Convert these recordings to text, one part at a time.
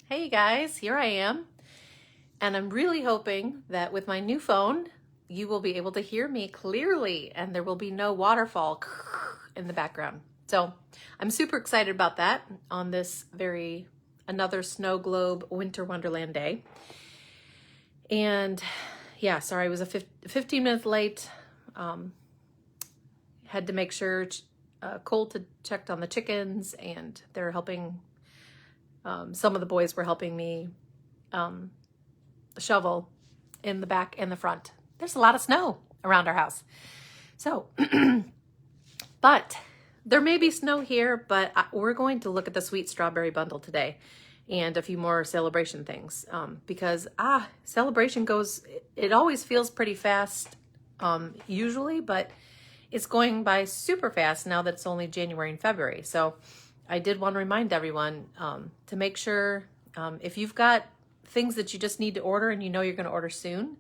Hey guys, here I am. And I'm really hoping that with my new phone, you will be able to hear me clearly and there will be no waterfall in the background. So I'm super excited about that on this another snow globe winter wonderland day. And yeah, sorry, I was 15 minutes late. Had to make sure Colt had checked on the chickens and they're helping. Some of the boys were helping me shovel in the back and the front. There's a lot of snow around our house. So, but there may be snow here, but we're going to look at the sweet strawberry bundle today and a few more celebration things because celebration it always feels pretty fast usually, but it's going by super fast now that it's only January and February. So I did want to remind everyone to make sure if you've got things that you just need to order and you know you're going to order soon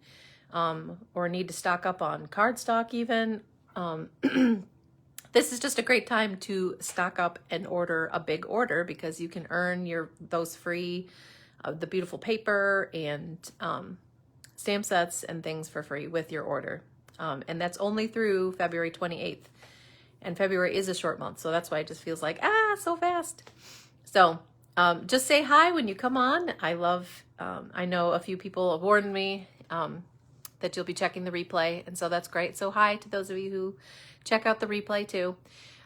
or need to stock up on cardstock even, this is just a great time to stock up and order a big order because you can earn those free, the beautiful paper and stamp sets and things for free with your order. And that's only through February 28th. And February is a short month, so that's why it just feels like, so fast. So just say hi when you come on. I know a few people have warned me that you'll be checking the replay, and so that's great. So hi to those of you who check out the replay too.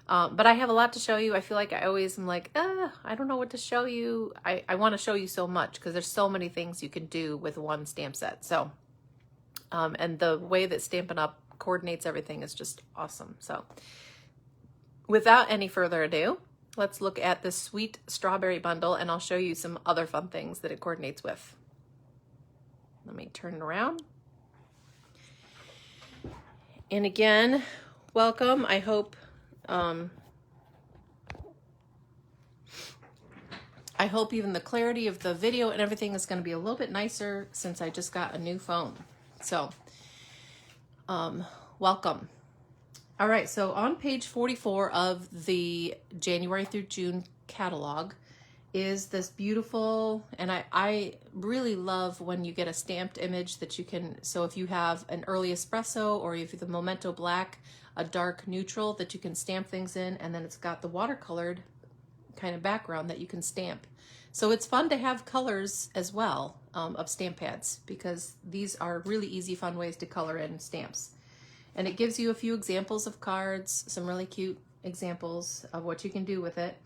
But I have a lot to show you. I feel like I always am like, I don't know what to show you. I want to show you so much because there's so many things you can do with one stamp set. So, and the way that Stampin' Up coordinates everything is just awesome. So without any further ado, let's look at the sweet strawberry bundle and I'll show you some other fun things that it coordinates with. Let me turn it around. And again, welcome. I hope even the clarity of the video and everything is going to be a little bit nicer since I just got a new phone. So, welcome. All right, so on page 44 of the January through June catalog is this beautiful, and I really love when you get a stamped image that you can, so if you have an early espresso or if you have the Memento Black, a dark neutral that you can stamp things in, and then it's got the watercolored kind of background that you can stamp. So it's fun to have colors as well of stamp pads because these are really easy, fun ways to color in stamps. And it gives you a few examples of cards, some really cute examples of what you can do with it.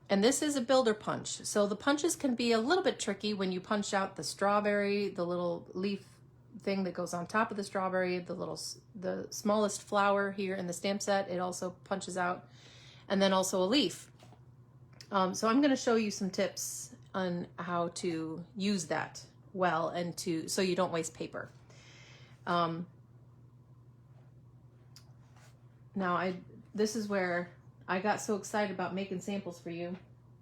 And this is a builder punch. So the punches can be a little bit tricky when you punch out the strawberry, the little leaf thing that goes on top of the strawberry, the smallest flower here in the stamp set, it also punches out, and then also a leaf. So I'm going to show you some tips on how to use that well and so you don't waste paper. Now, this is where I got so excited about making samples for you.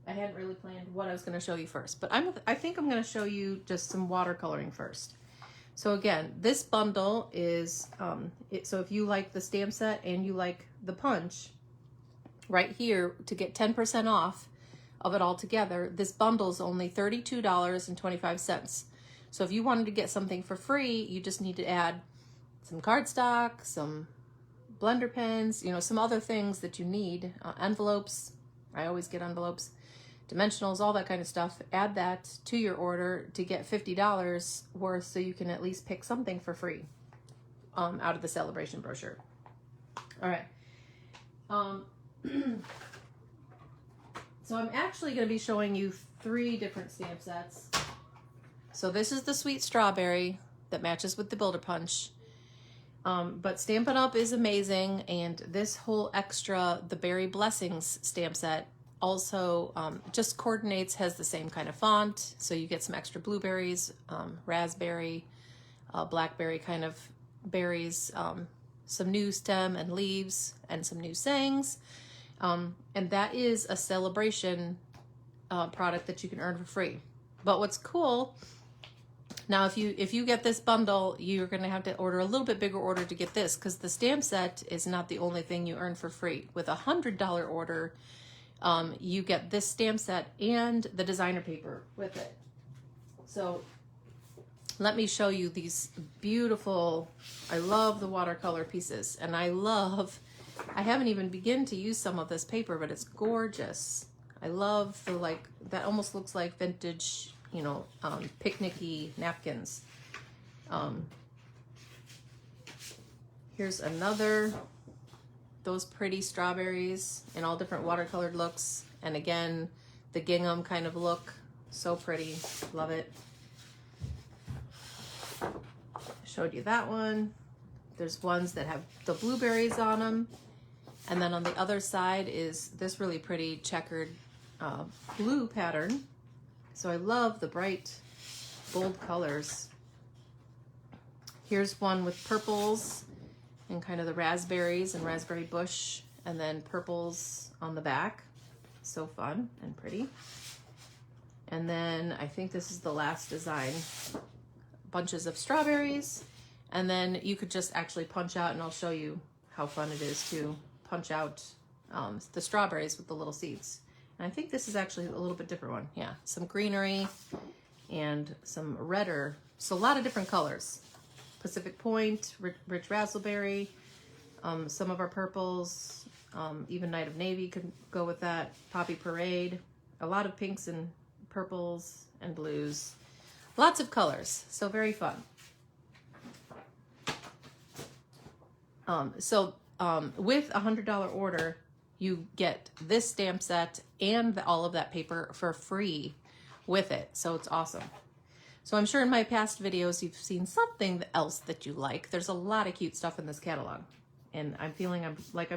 I hadn't really planned what I was going to show you first, but I think I'm going to show you just some watercoloring first. So again, this bundle is, so if you like the stamp set and you like the punch, right here, to get 10% off of it all together, this bundle is only $32.25. So if you wanted to get something for free, you just need to add some cardstock, some blender pens, some other things that you need, envelopes. I always get envelopes, dimensionals, all that kind of stuff. Add that to your order to get $50 worth so you can at least pick something for free out of the celebration brochure. All right. So I'm actually going to be showing you 3 different stamp sets. So this is the sweet strawberry that matches with the builder punch. But Stampin' Up is amazing, and this whole extra, the Berry Blessings stamp set, also just coordinates, has the same kind of font, so you get some extra blueberries, raspberry, blackberry kind of berries, some new stem and leaves, and some new sayings. And that is a celebration product that you can earn for free. But what's cool, now if you get this bundle, you're going to have to order a little bit bigger order to get this, because the stamp set is not the only thing you earn for free. With a $100 order, you get this stamp set and the designer paper with it. So let me show you these beautiful, I love the watercolor pieces, and I haven't even begun to use some of this paper, but it's gorgeous. I love the, like, that almost looks like vintage, you know, picnic-y napkins. Here's another, those pretty strawberries in all different watercolored looks. And again, the gingham kind of look, so pretty, love it. Showed you that one. There's ones that have the blueberries on them. And then on the other side is this really pretty checkered blue pattern. So I love the bright, bold colors. Here's one with purples and kind of the raspberries and raspberry bush, and then purples on the back. So fun and pretty. And then I think this is the last design. Bunches of strawberries, and then you could just actually punch out, and I'll show you how fun it is to punch out the strawberries with the little seeds. And I think this is actually a little bit different one. Yeah, some greenery and some redder, so a lot of different colors. Pacific Point, rich raspberry, some of our purples, even Night of Navy could go with that. Poppy Parade, a lot of pinks and purples and blues. Lots of colors, so very fun. With a $100 order, you get this stamp set and all of that paper for free with it, so it's awesome. So I'm sure in my past videos you've seen something else that you like. There's a lot of cute stuff in this catalog, and I'm feeling I'm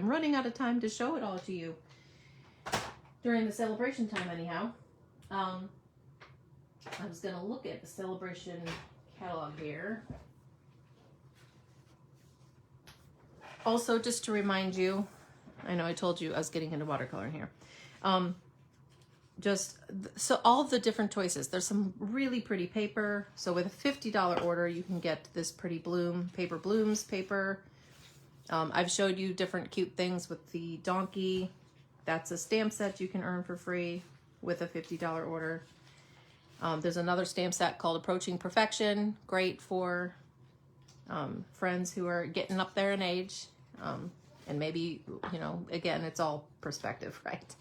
running out of time to show it all to you during the celebration time anyhow. I was going to look at the celebration catalog here. Also, just to remind you, I know I told you I was getting into watercoloring here. So all the different choices. There's some really pretty paper. So with a $50 order, you can get this pretty paper blooms paper. I've showed you different cute things with the donkey. That's a stamp set you can earn for free with a $50 order. There's another stamp set called Approaching Perfection, great for friends who are getting up there in age. And maybe, you know, again, it's all perspective, right?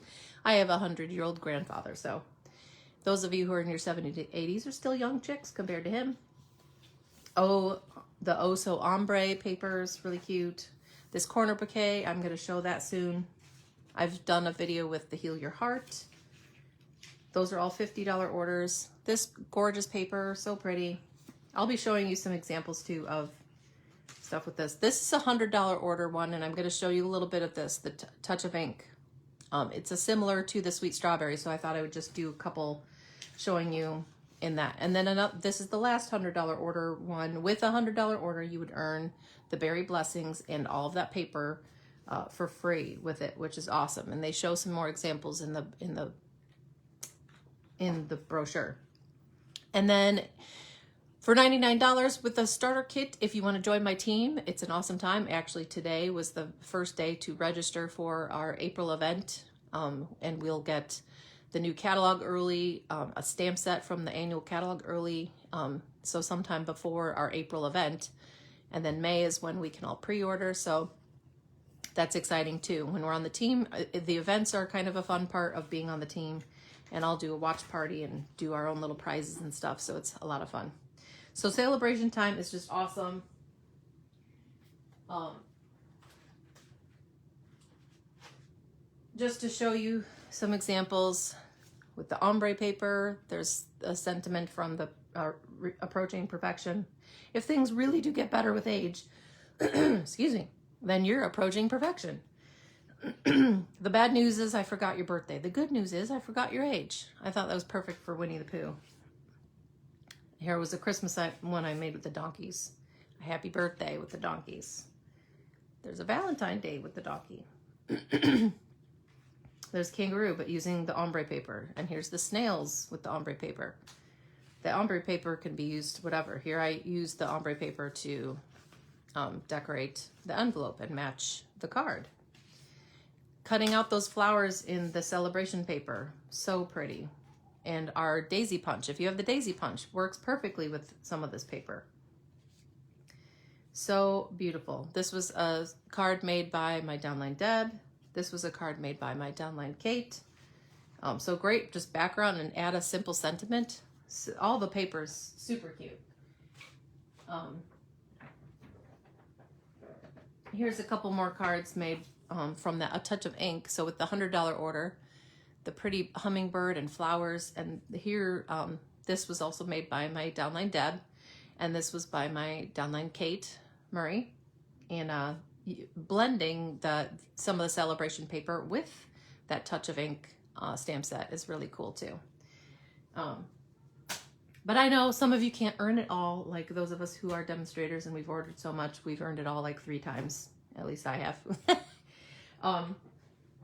I have a 100-year-old grandfather, so those of you who are in your 70s to 80s are still young chicks compared to him. Oh, the Oh So Ombre papers, really cute. This corner bouquet, I'm going to show that soon. I've done a video with the Heal Your Heart. Those are all $50 orders. This gorgeous paper, so pretty. I'll be showing you some examples too of stuff with this. This is a $100 order one, and I'm going to show you a little bit of this, the Touch of Ink. It's a similar to the Sweet Strawberry, so I thought I would just do a couple showing you in that. And then this is the last $100 order one. With a $100 order, you would earn the Berry Blessings and all of that paper for free with it, which is awesome. And they show some more examples in the brochure. And then for $99 with the starter kit, if you want to join my team, it's an awesome time. Actually, today was the first day to register for our April event, and we'll get the new catalog early, a stamp set from the annual catalog early, so sometime before our April event. And then May is when we can all pre-order, so that's exciting too. When we're on the team, the events are kind of a fun part of being on the team, and I'll do a watch party and do our own little prizes and stuff, so it's a lot of fun. So celebration time is just awesome. Just to show you some examples with the ombre paper, there's a sentiment from the Approaching Perfection. If things really do get better with age, excuse me, then you're approaching perfection. The bad news is I forgot your birthday. The good news is I forgot your age. I thought that was perfect for Winnie the Pooh. Here was a Christmas one I made with the donkeys. A happy birthday with the donkeys. There's a Valentine Day with the donkey. There's kangaroo, but using the ombre paper. And here's the snails with the ombre paper. The ombre paper can be used whatever. Here I used the ombre paper to decorate the envelope and match the card. Cutting out those flowers in the celebration paper. So pretty. and our daisy punch. If you have the daisy punch, works perfectly with some of this paper. So beautiful. This was a card made by my downline Deb. This was a card made by my downline Kate. So great, just background and add a simple sentiment. So all the paper's super cute. Here's a couple more cards made from that A Touch of Ink. So with the $100 order, the pretty hummingbird and flowers. And here, this was also made by my downline Deb. And this was by my downline Kate Murray. And blending some of the celebration paper with that Touch of Ink stamp set is really cool too. But I know some of you can't earn it all, like those of us who are demonstrators and we've ordered so much, we've earned it all like 3 times. At least I have.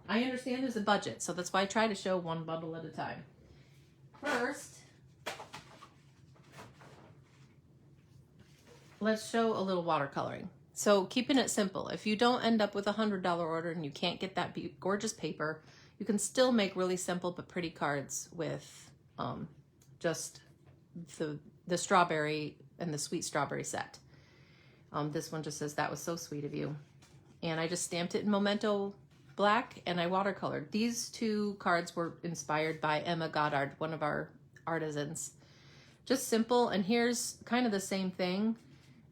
I understand there's a budget, so that's why I try to show one bundle at a time. First, let's show a little watercoloring. So keeping it simple, if you don't end up with a $100 order and you can't get that gorgeous paper, you can still make really simple but pretty cards with just the strawberry and the sweet strawberry set. This one just says, "That was so sweet of you." And I just stamped it in Memento Black and I watercolored. These 2 cards were inspired by Emma Goddard, one of our artisans. Just simple, and here's kind of the same thing.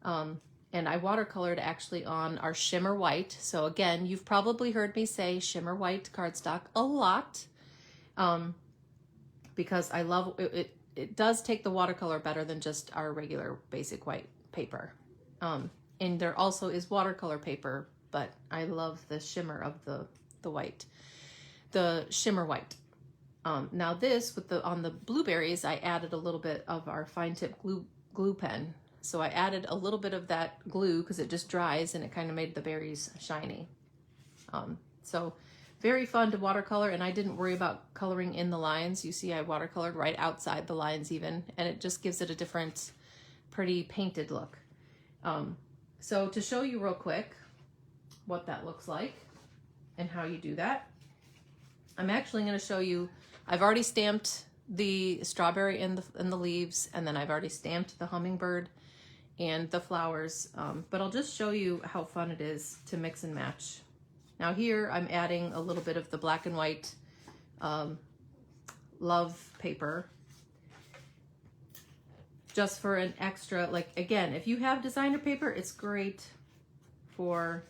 And I watercolored actually on our shimmer white. So again, you've probably heard me say shimmer white cardstock a lot because I love it. It does take the watercolor better than just our regular basic white paper. And there also is watercolor paper, but I love the shimmer of the white, the shimmer white. Now this, on the blueberries, I added a little bit of our fine tip glue pen. So I added a little bit of that glue because it just dries and it kind of made the berries shiny. So very fun to watercolor, and I didn't worry about coloring in the lines. You see I watercolored right outside the lines even, and it just gives it a different pretty painted look. So to show you real quick what that looks like and how you do that, I'm actually going to show you, I've already stamped the strawberry in the leaves, and then I've already stamped the hummingbird and the flowers, but I'll just show you how fun it is to mix and match. Now here I'm adding a little bit of the black and white love paper just for an extra, like again, if you have designer paper, it's great for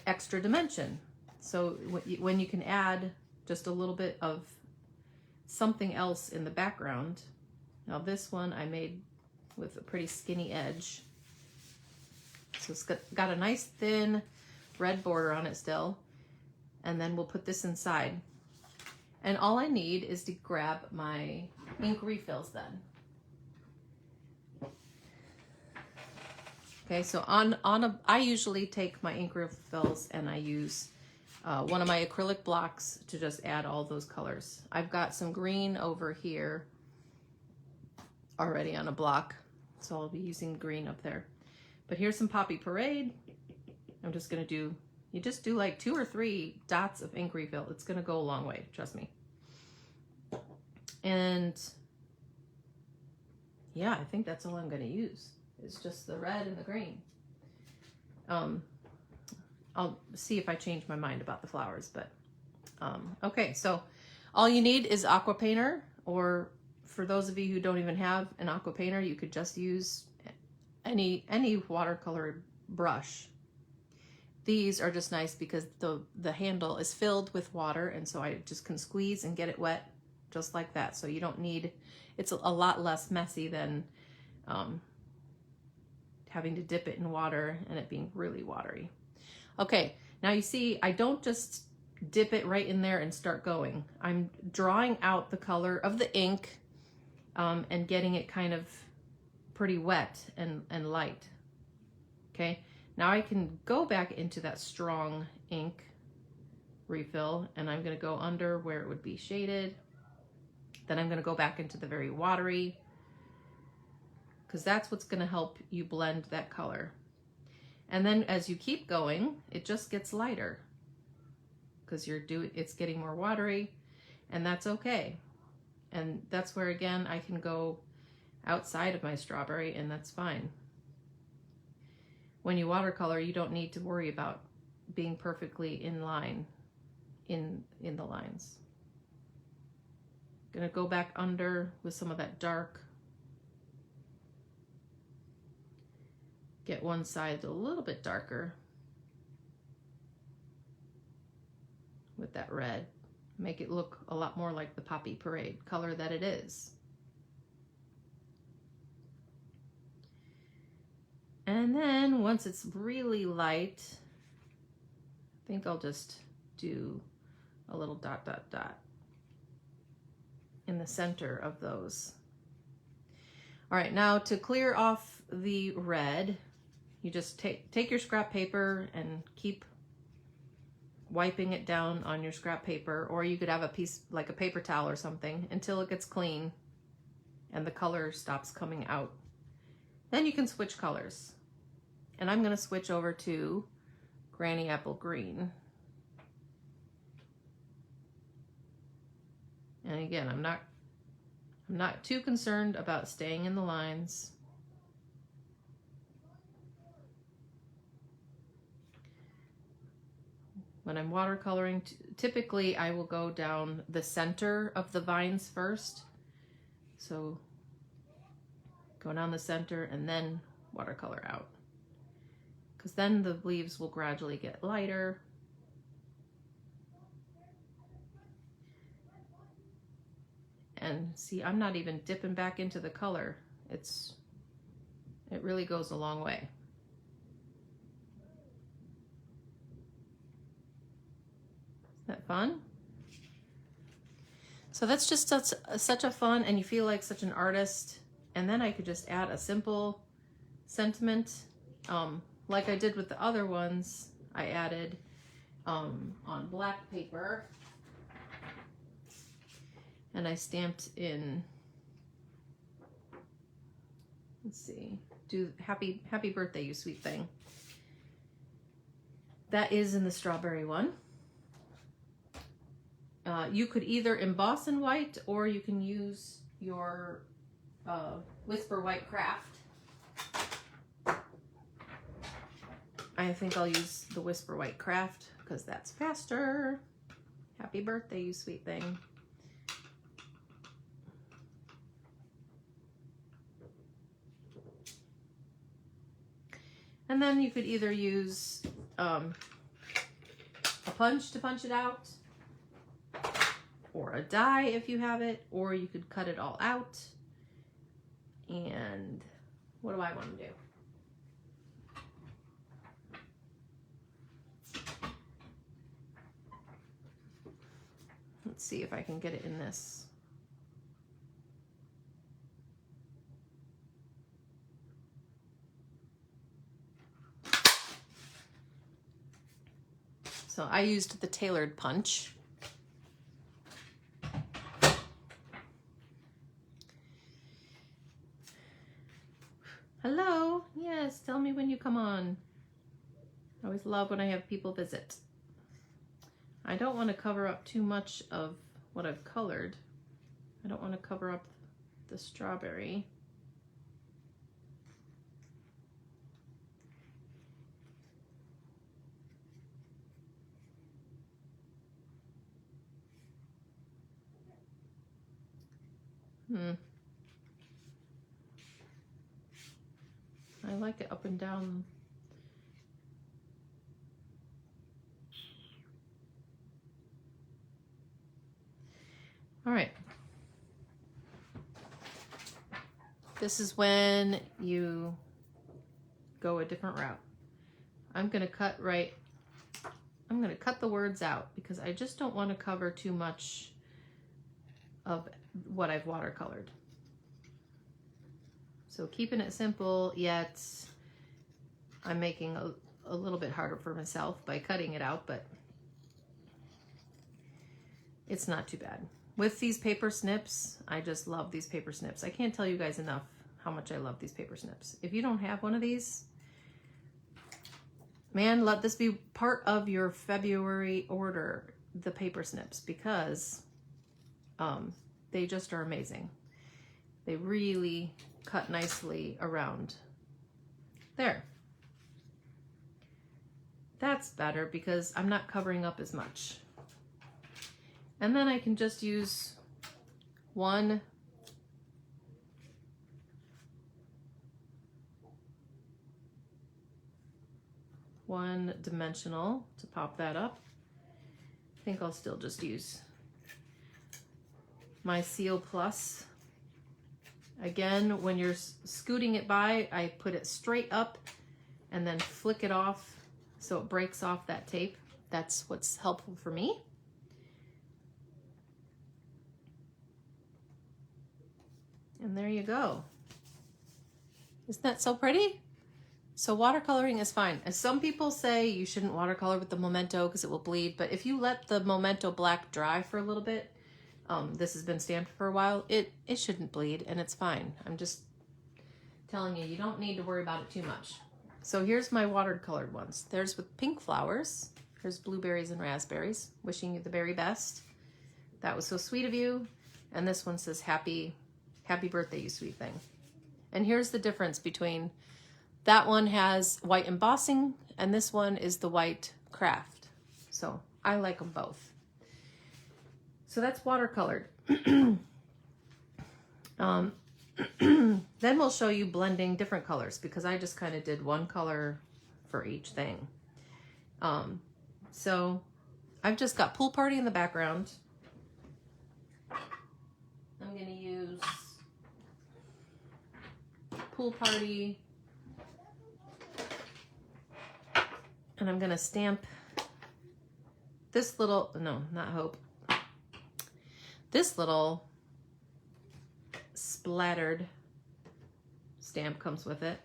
extra dimension. So when you can add just a little bit of something else in the background. Now this one I made with a pretty skinny edge. So it's got a nice thin red border on it still. And then we'll put this inside. And all I need is to grab my ink refills then. Okay, so I usually take my ink refills and I use one of my acrylic blocks to just add all those colors. I've got some green over here already on a block, so I'll be using green up there. But here's some Poppy Parade. I'm just gonna do, you just do like 2 or 3 dots of ink refill. It's gonna go a long way, trust me. And yeah, I think that's all I'm gonna use. It's just the red and the green. I'll see if I change my mind about the flowers, but okay, so all you need is aqua painter, or for those of you who don't even have an aqua painter, you could just use any watercolor brush. These are just nice because the handle is filled with water, and so I just can squeeze and get it wet just like that. So you don't need, it's a lot less messy than having to dip it in water and it being really watery. Okay, now you see I don't just dip it right in there and start going. I'm drawing out the color of the ink and getting it kind of pretty wet and light. Okay, now I can go back into that strong ink refill, and I'm going to go under where it would be shaded. Then I'm going to go back into the very watery, because that's what's going to help you blend that color. And then as you keep going, it just gets lighter because it's getting more watery. and that's okay. And that's where, again, I can go outside of my strawberry, and that's fine. When you watercolor, you don't need to worry about being perfectly in line in the lines. Gonna go back under with some of that dark. Get one side a little bit darker with that red. Make it look a lot more like the Poppy Parade color that it is. And then once it's really light, I think I'll just do a little dot, dot, dot in the center of those. All right, now to clear off the red, you just take your scrap paper and keep wiping it down on your scrap paper, or you could have a piece like a paper towel or something until it gets clean and the color stops coming out. Then you can switch colors. And I'm gonna switch over to Granny Apple Green. And again, I'm not too concerned about staying in the lines. When I'm watercoloring, typically I will go down the center of the vines first. So go down the center and then watercolor out. Because then the leaves will gradually get lighter. And see, I'm not even dipping back into the color. It really goes a long way. Isn't that fun? So that's just such a fun, and you feel like such an artist. And then I could just add a simple sentiment. Like I did with the other ones, I added on black paper, and I stamped in, let's see, do happy birthday, you sweet thing. That is in the strawberry one. You could either emboss in white, or you can use your Whisper White Craft. I think I'll use the Whisper White Craft because that's faster. Happy birthday, you sweet thing. And then you could either use a punch to punch it out, or a die if you have it, or you could cut it all out. And what do I want to do? Let's see if I can get it in this. So I used the tailored punch. Hello, yes, tell me when you come on. I always love when I have people visit. I don't want to cover up too much of what I've colored. I don't want to cover up the strawberry. I like it up and down. All right. This is when you go a different route. I'm going to cut the words out because I just don't want to cover too much of what I've watercolored. So keeping it simple, yet I'm making a little bit harder for myself by cutting it out, but it's not too bad. With these paper snips, I just love these paper snips. I can't tell you guys enough how much I love these paper snips. If you don't have one of these, man, let this be part of your February order, the paper snips, because They just are amazing. They really cut nicely around. There. That's better because I'm not covering up as much. And then I can just use one dimensional to pop that up. I think I'll still just use my Seal Plus. Again, when you're scooting it by, I put it straight up and then flick it off so it breaks off that tape. That's what's helpful for me. And there you go. Isn't that so pretty? So watercoloring is fine. As some people say, you shouldn't watercolor with the Memento because it will bleed, but if you let the Memento black dry for a little bit, this has been stamped for a while, it shouldn't bleed and it's fine. I'm just telling you, you don't need to worry about it too much. So here's my watercolored ones. There's with pink flowers. There's blueberries and raspberries. Wishing you the very best. That was so sweet of you. And this one says happy birthday, you sweet thing. And here's the difference between that one has white embossing and this one is the white craft. So I like them both. So that's watercolored. Then we'll show you blending different colors because I just kind of did one color for each thing. So I've just got Pool Party in the background. I'm going to use Pool Party. And I'm going to stamp this little, no, not Hope. This little splattered stamp comes with it.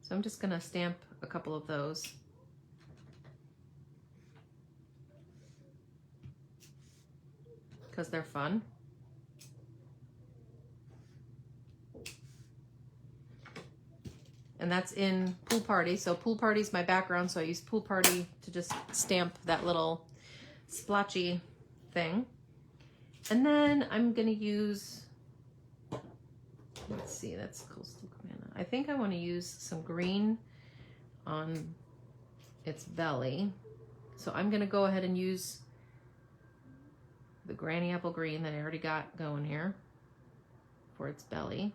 So I'm just going to stamp a couple of those. Because they're fun. And that's in Pool Party. So Pool Party is my background, so I use Pool Party to just stamp that little splotchy thing. And then I'm gonna use, let's see, that's Coastal Cabana. I think I wanna use some green on its belly. So I'm gonna go ahead and use the Granny Apple Green that I already got going here for its belly.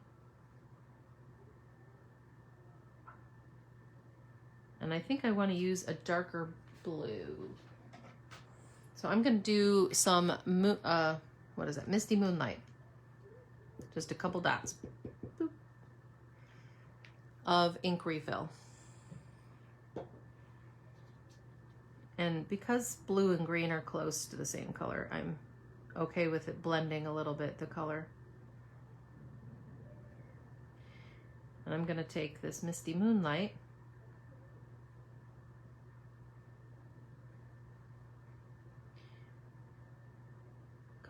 And I think I want to use a darker blue. So I'm going to do some, what is that? Misty Moonlight. Just a couple dots of ink refill. And because blue and green are close to the same color, I'm okay with it blending a little bit, the color. And I'm going to take this Misty Moonlight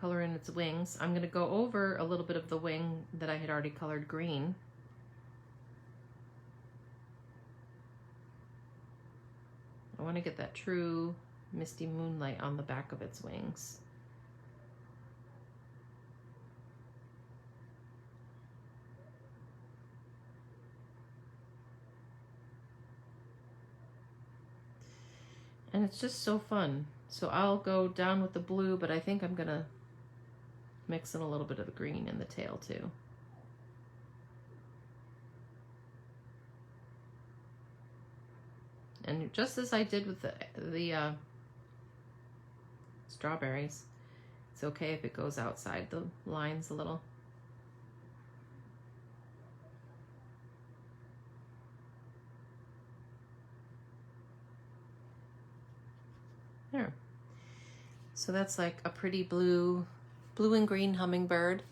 color in its wings. I'm going to go over a little bit of the wing that I had already colored green. I want to get that true Misty Moonlight on the back of its wings. And it's just so fun. So I'll go down with the blue, but I think I'm going to mix in a little bit of the green in the tail too. And just as I did with the strawberries, it's okay if it goes outside the lines a little. There. So that's like a pretty blue and green hummingbird.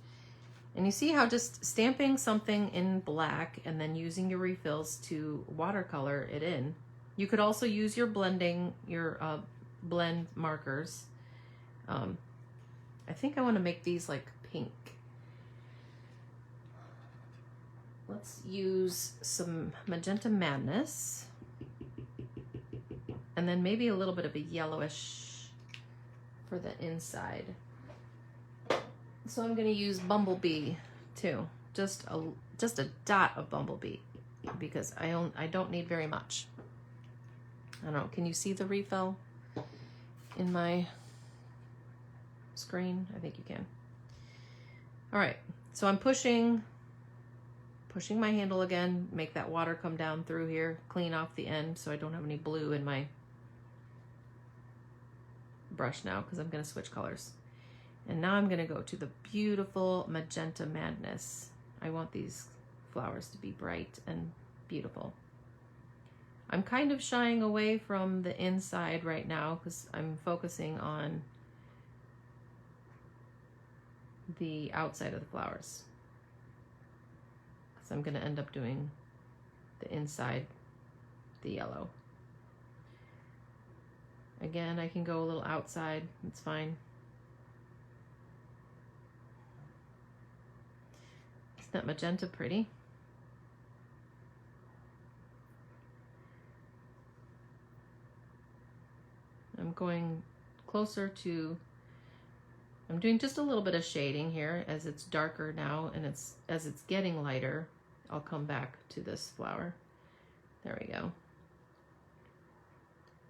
And you see how just stamping something in black and then using your refills to watercolor it in. You could also use your blend markers. I think I want to make these like pink. Let's use some Magenta Madness. And then maybe a little bit of a yellowish for the inside. So I'm going to use Bumblebee too. Just a dot of Bumblebee because I don't need very much. I don't know, can you see the refill in my screen? I think you can. All right, so I'm pushing my handle again, make that water come down through here, clean off the end so I don't have any blue in my brush now because I'm going to switch colors. And now I'm going to go to the beautiful Magenta Madness. I want these flowers to be bright and beautiful. I'm kind of shying away from the inside right now because I'm focusing on the outside of the flowers. Because I'm going to end up doing the inside, the yellow. Again, I can go a little outside, it's fine. Isn't that magenta pretty? I'm going closer to, I'm doing just a little bit of shading here as it's darker now, and as it's getting lighter, I'll come back to this flower. There we go.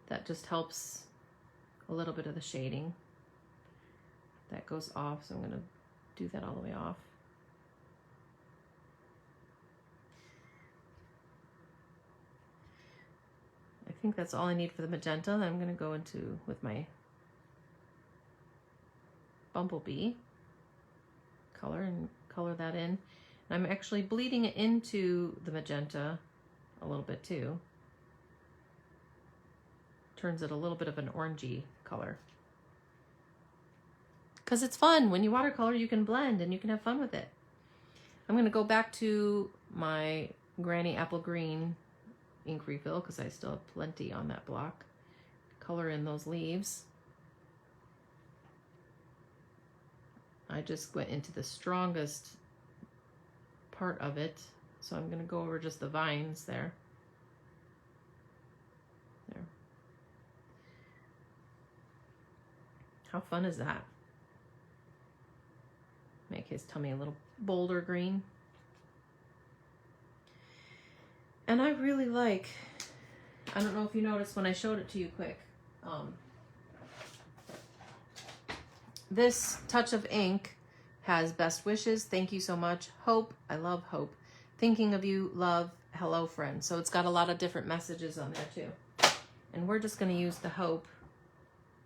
That just helps a little bit of the shading. That goes off, so I'm gonna do that all the way off. I think that's all I need for the magenta. Then I'm gonna go into with my Bumblebee color and color that in. And I'm actually bleeding it into the magenta a little bit too. Turns it a little bit of an orangey color. Because it's fun. When you watercolor, you can blend and you can have fun with it. I'm going to go back to my Granny Apple Green ink refill because I still have plenty on that block. Color in those leaves. I just went into the strongest part of it. So I'm going to go over just the vines there. There. How fun is that? Make his tummy a little bolder green. And I really like, I don't know if you noticed when I showed it to you quick, this touch of ink has best wishes, thank you so much, hope, I love hope, thinking of you, love, hello friend. So it's got a lot of different messages on there too. And we're just going to use the hope.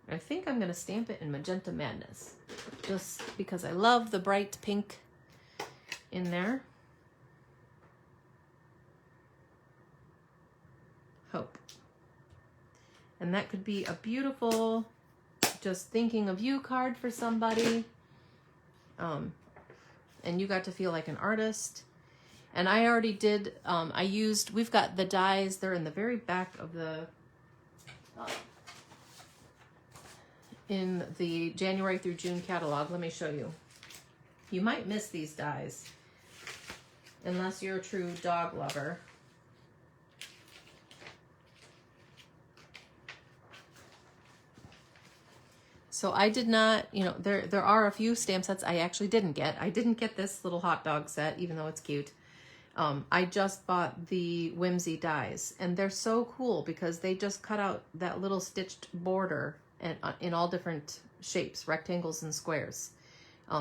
I think I'm going to stamp it in Magenta Madness just because I love the bright pink in there. Hope. And that could be a beautiful just thinking of you card for somebody. And you got to feel like an artist. And I already did, we've got the dies, they're in the very back of the, in the January through June catalog. Let me show you. You might miss these dies unless you're a true dog lover. So I did not, you know, there are a few stamp sets I actually didn't get. I didn't get this little hot dog set, even though it's cute. I just bought the Whimsy dies, and they're so cool because they just cut out that little stitched border and in all different shapes, rectangles and squares.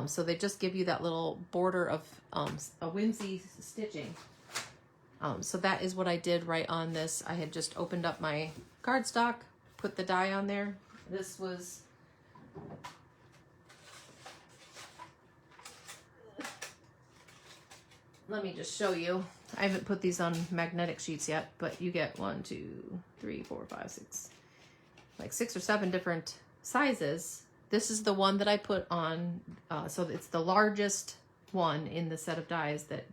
So they just give you that little border of a Whimsy stitching. So that is what I did right on this. I had just opened up my cardstock, put the die on there. This was, let me just show you. I haven't put these on magnetic sheets yet, but you get 1, 2, 3, 4, 5, 6, like 6 or 7 different sizes. This is the one that I put on, so it's the largest one in the set of dies that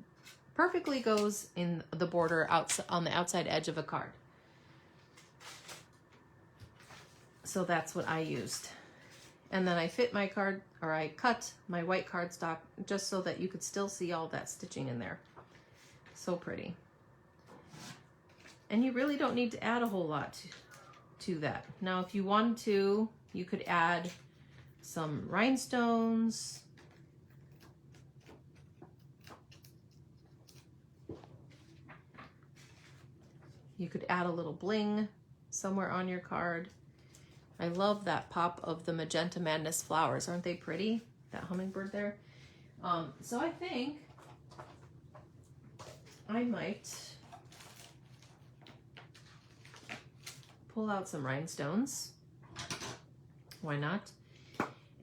perfectly goes in the border on the outside edge of a card. So that's what I used. And then I fit my card, or I cut my white cardstock just so that you could still see all that stitching in there. So pretty. And you really don't need to add a whole lot to that. Now, if you wanted to, you could add some rhinestones, You could add a little bling somewhere on your card. I love that pop of the Magenta Madness flowers. Aren't they pretty? That hummingbird there. So I think I might pull out some rhinestones. Why not?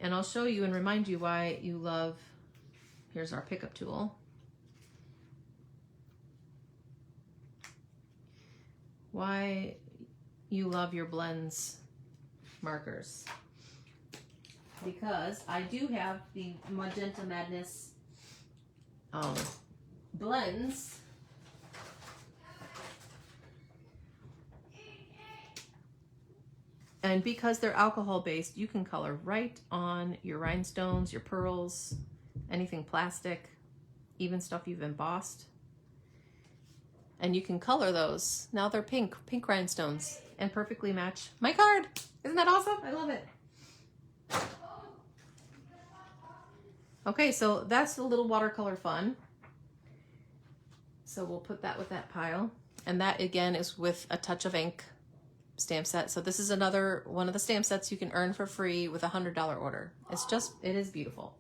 And I'll show you and remind you why you love, here's our pickup tool. Why you love your blends markers. Because I do have the Magenta Madness blends. And because they're alcohol based, you can color right on your rhinestones, your pearls, anything plastic, even stuff you've embossed. And you can color those. Now they're pink rhinestones, and perfectly match my card. Isn't that awesome? I love it. Okay, so that's a little watercolor fun. So we'll put that with that pile. And that again is with a touch of ink stamp set. So this is another one of the stamp sets you can earn for free with a $100 order. It's just, it is beautiful.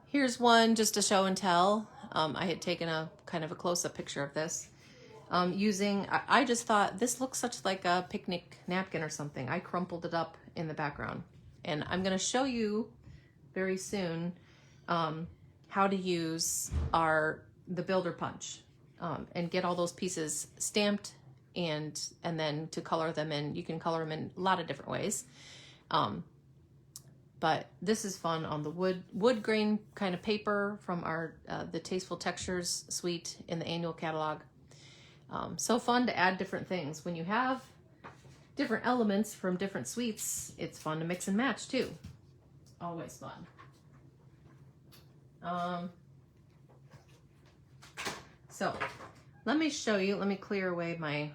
Here's one just to show and tell. I had taken a kind of a close-up picture of this. I just thought this looks such like a picnic napkin or something. I crumpled it up in the background. And I'm gonna show you very soon how to use the builder punch and get all those pieces stamped and then to color them in. You can color them in a lot of different ways. But this is fun on the wood grain kind of paper from our the Tasteful Textures suite in the annual catalog. So fun to add different things. When you have different elements from different suites, it's fun to mix and match too. Always fun. So let me show you, let me clear away my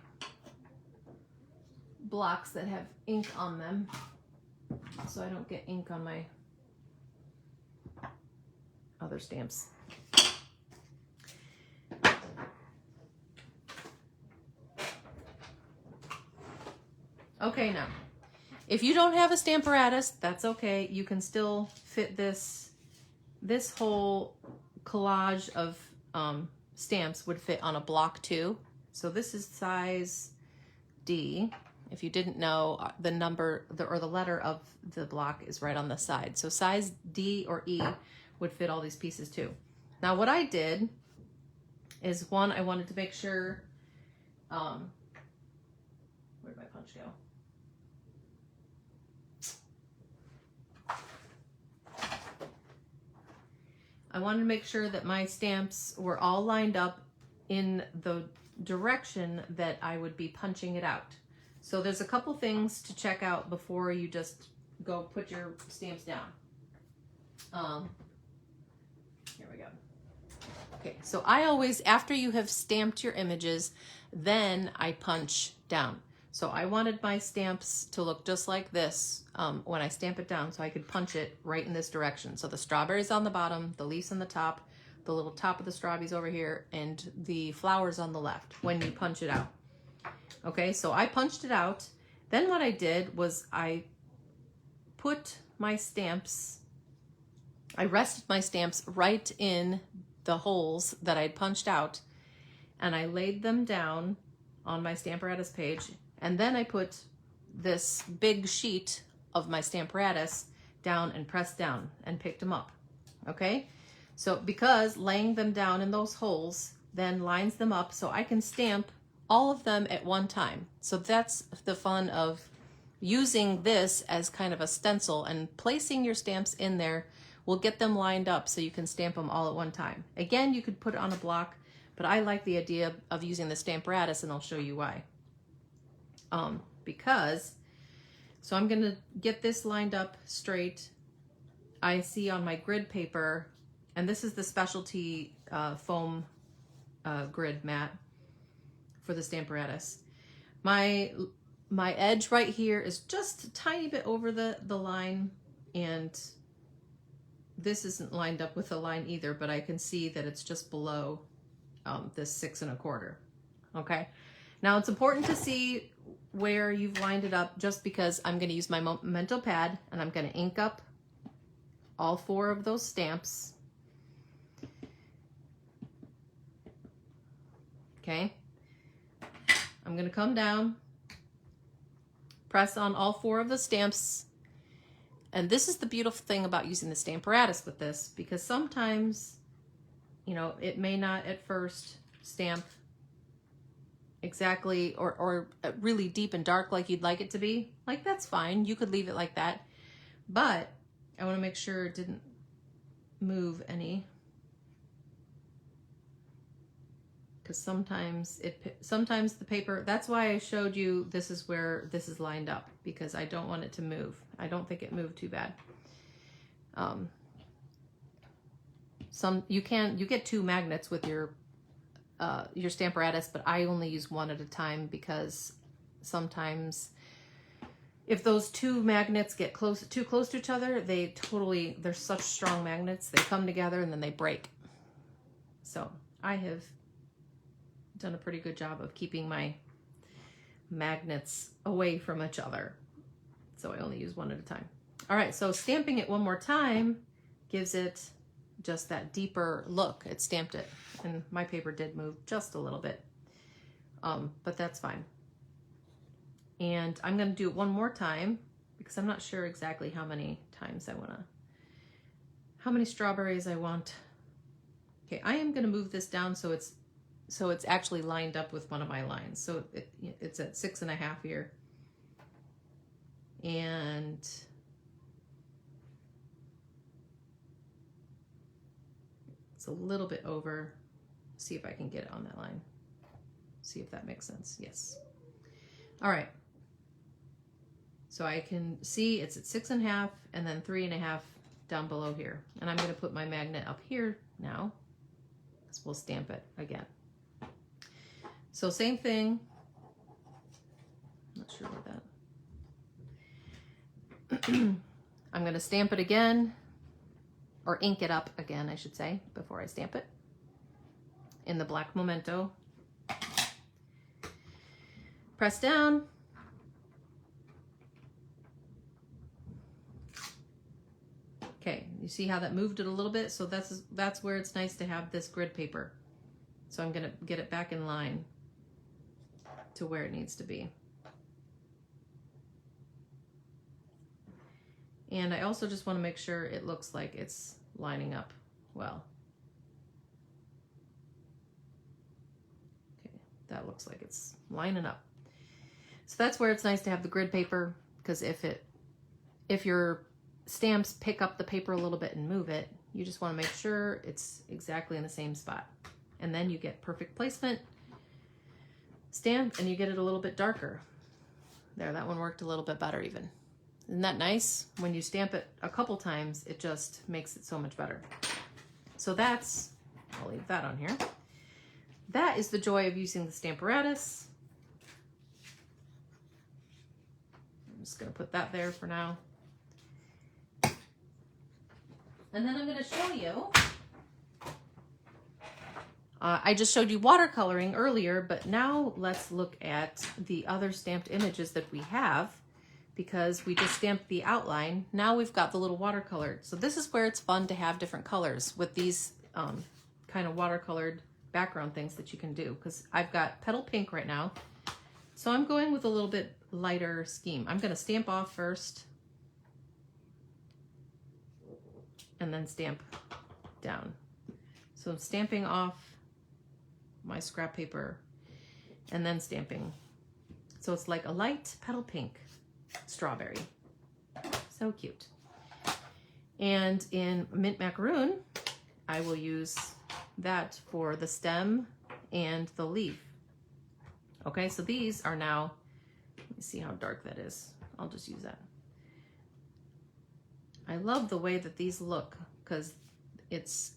blocks that have ink on them so I don't get ink on my other stamps. Okay, now, if you don't have a stamparatus, that's okay. You can still fit this whole collage of stamps would fit on a block too. So this is size D. If you didn't know, the number or the letter of the block is right on the side. So size D or E would fit all these pieces too. Now what I did is, one, I wanted to make sure, where'd my punch go? I wanted to make sure that my stamps were all lined up in the direction that I would be punching it out. So there's a couple things to check out before you just go put your stamps down. Here we go. Okay, so I always, after you have stamped your images, then I punch down. So I wanted my stamps to look just like this when I stamp it down, so I could punch it right in this direction. So the strawberries on the bottom, the leaves on the top, the little top of the strawberries over here, and the flowers on the left when you punch it out. Okay, so I punched it out. Then what I did was I put my stamps, I rested my stamps right in the holes that I'd punched out, and I laid them down on my stamparatus page. And then I put this big sheet of my stamparatus down and pressed down and picked them up, okay? So because laying them down in those holes then lines them up so I can stamp all of them at one time. So that's the fun of using this as kind of a stencil, and placing your stamps in there will get them lined up so you can stamp them all at one time. Again, you could put it on a block, but I like the idea of using the stamparatus, and I'll show you why. So I'm gonna get this lined up straight. I see on my grid paper, and this is the specialty foam grid mat for the stamparatus. My edge right here is just a tiny bit over the line, and this isn't lined up with the line either, but I can see that it's just below this 6 1/4. Okay. Now it's important to see where you've lined it up, just because I'm going to use my Memento pad and I'm going to ink up all 4 of those stamps. Okay. I'm going to come down, press on all 4 of the stamps. And this is the beautiful thing about using the stamparatus with this, because sometimes, you know, it may not at first stamp exactly or really deep and dark like you'd like it to be. Like, that's fine. You could leave it like that. But I want to make sure it didn't move any. Because sometimes the paper, that's why I showed you this is where this is lined up, because I don't want it to move. I don't think it moved too bad. You get 2 magnets with your stamparatus, but I only use 1 at a time, because sometimes if those 2 magnets get too close to each other, they're such strong magnets, they come together and then they break. So I have done a pretty good job of keeping my magnets away from each other. So I only use 1 at a time. All right, so stamping it one more time gives it just that deeper look. It stamped it, and my paper did move just a little bit, but that's fine. And I'm going to do it one more time, because I'm not sure exactly how many times how many strawberries I want. Okay, I am going to move this down so it's actually lined up with one of my lines. So it's at 6 1/2 here. And it's a little bit over. See if I can get it on that line. See if that makes sense. Yes. All right. So I can see it's at 6 1/2 and then 3 1/2 down below here. And I'm going to put my magnet up here now, because we'll stamp it again. So same thing. I'm not sure what that. I'm going to stamp it again, or ink it up again, I should say, before I stamp it in the black Memento. Press down. Okay, you see how that moved it a little bit? So that's where it's nice to have this grid paper. So I'm going to get it back in line to where it needs to be. And I also just want to make sure it looks like it's lining up well. Okay, that looks like it's lining up. So that's where it's nice to have the grid paper, because if your stamps pick up the paper a little bit and move it, you just want to make sure it's exactly in the same spot. And then you get perfect placement, stamp, and you get it a little bit darker. There, that one worked a little bit better even. Isn't that nice? When you stamp it a couple times, it just makes it so much better. So I'll leave that on here. That is the joy of using the stamparatus. I'm just going to put that there for now. And then I'm going to show you, I just showed you watercoloring earlier, but now let's look at the other stamped images that we have, because we just stamped the outline. Now we've got the little watercolor. So this is where it's fun to have different colors with these kind of watercolored background things that you can do, because I've got petal pink right now. So I'm going with a little bit lighter scheme. I'm going to stamp off first and then stamp down. So I'm stamping off my scrap paper and then stamping. So it's like a light petal pink strawberry. So cute. And in mint macaroon, I will use that for the stem and the leaf. Okay, so these are now, let me see how dark that is. I'll just use that. I love the way that these look, because it's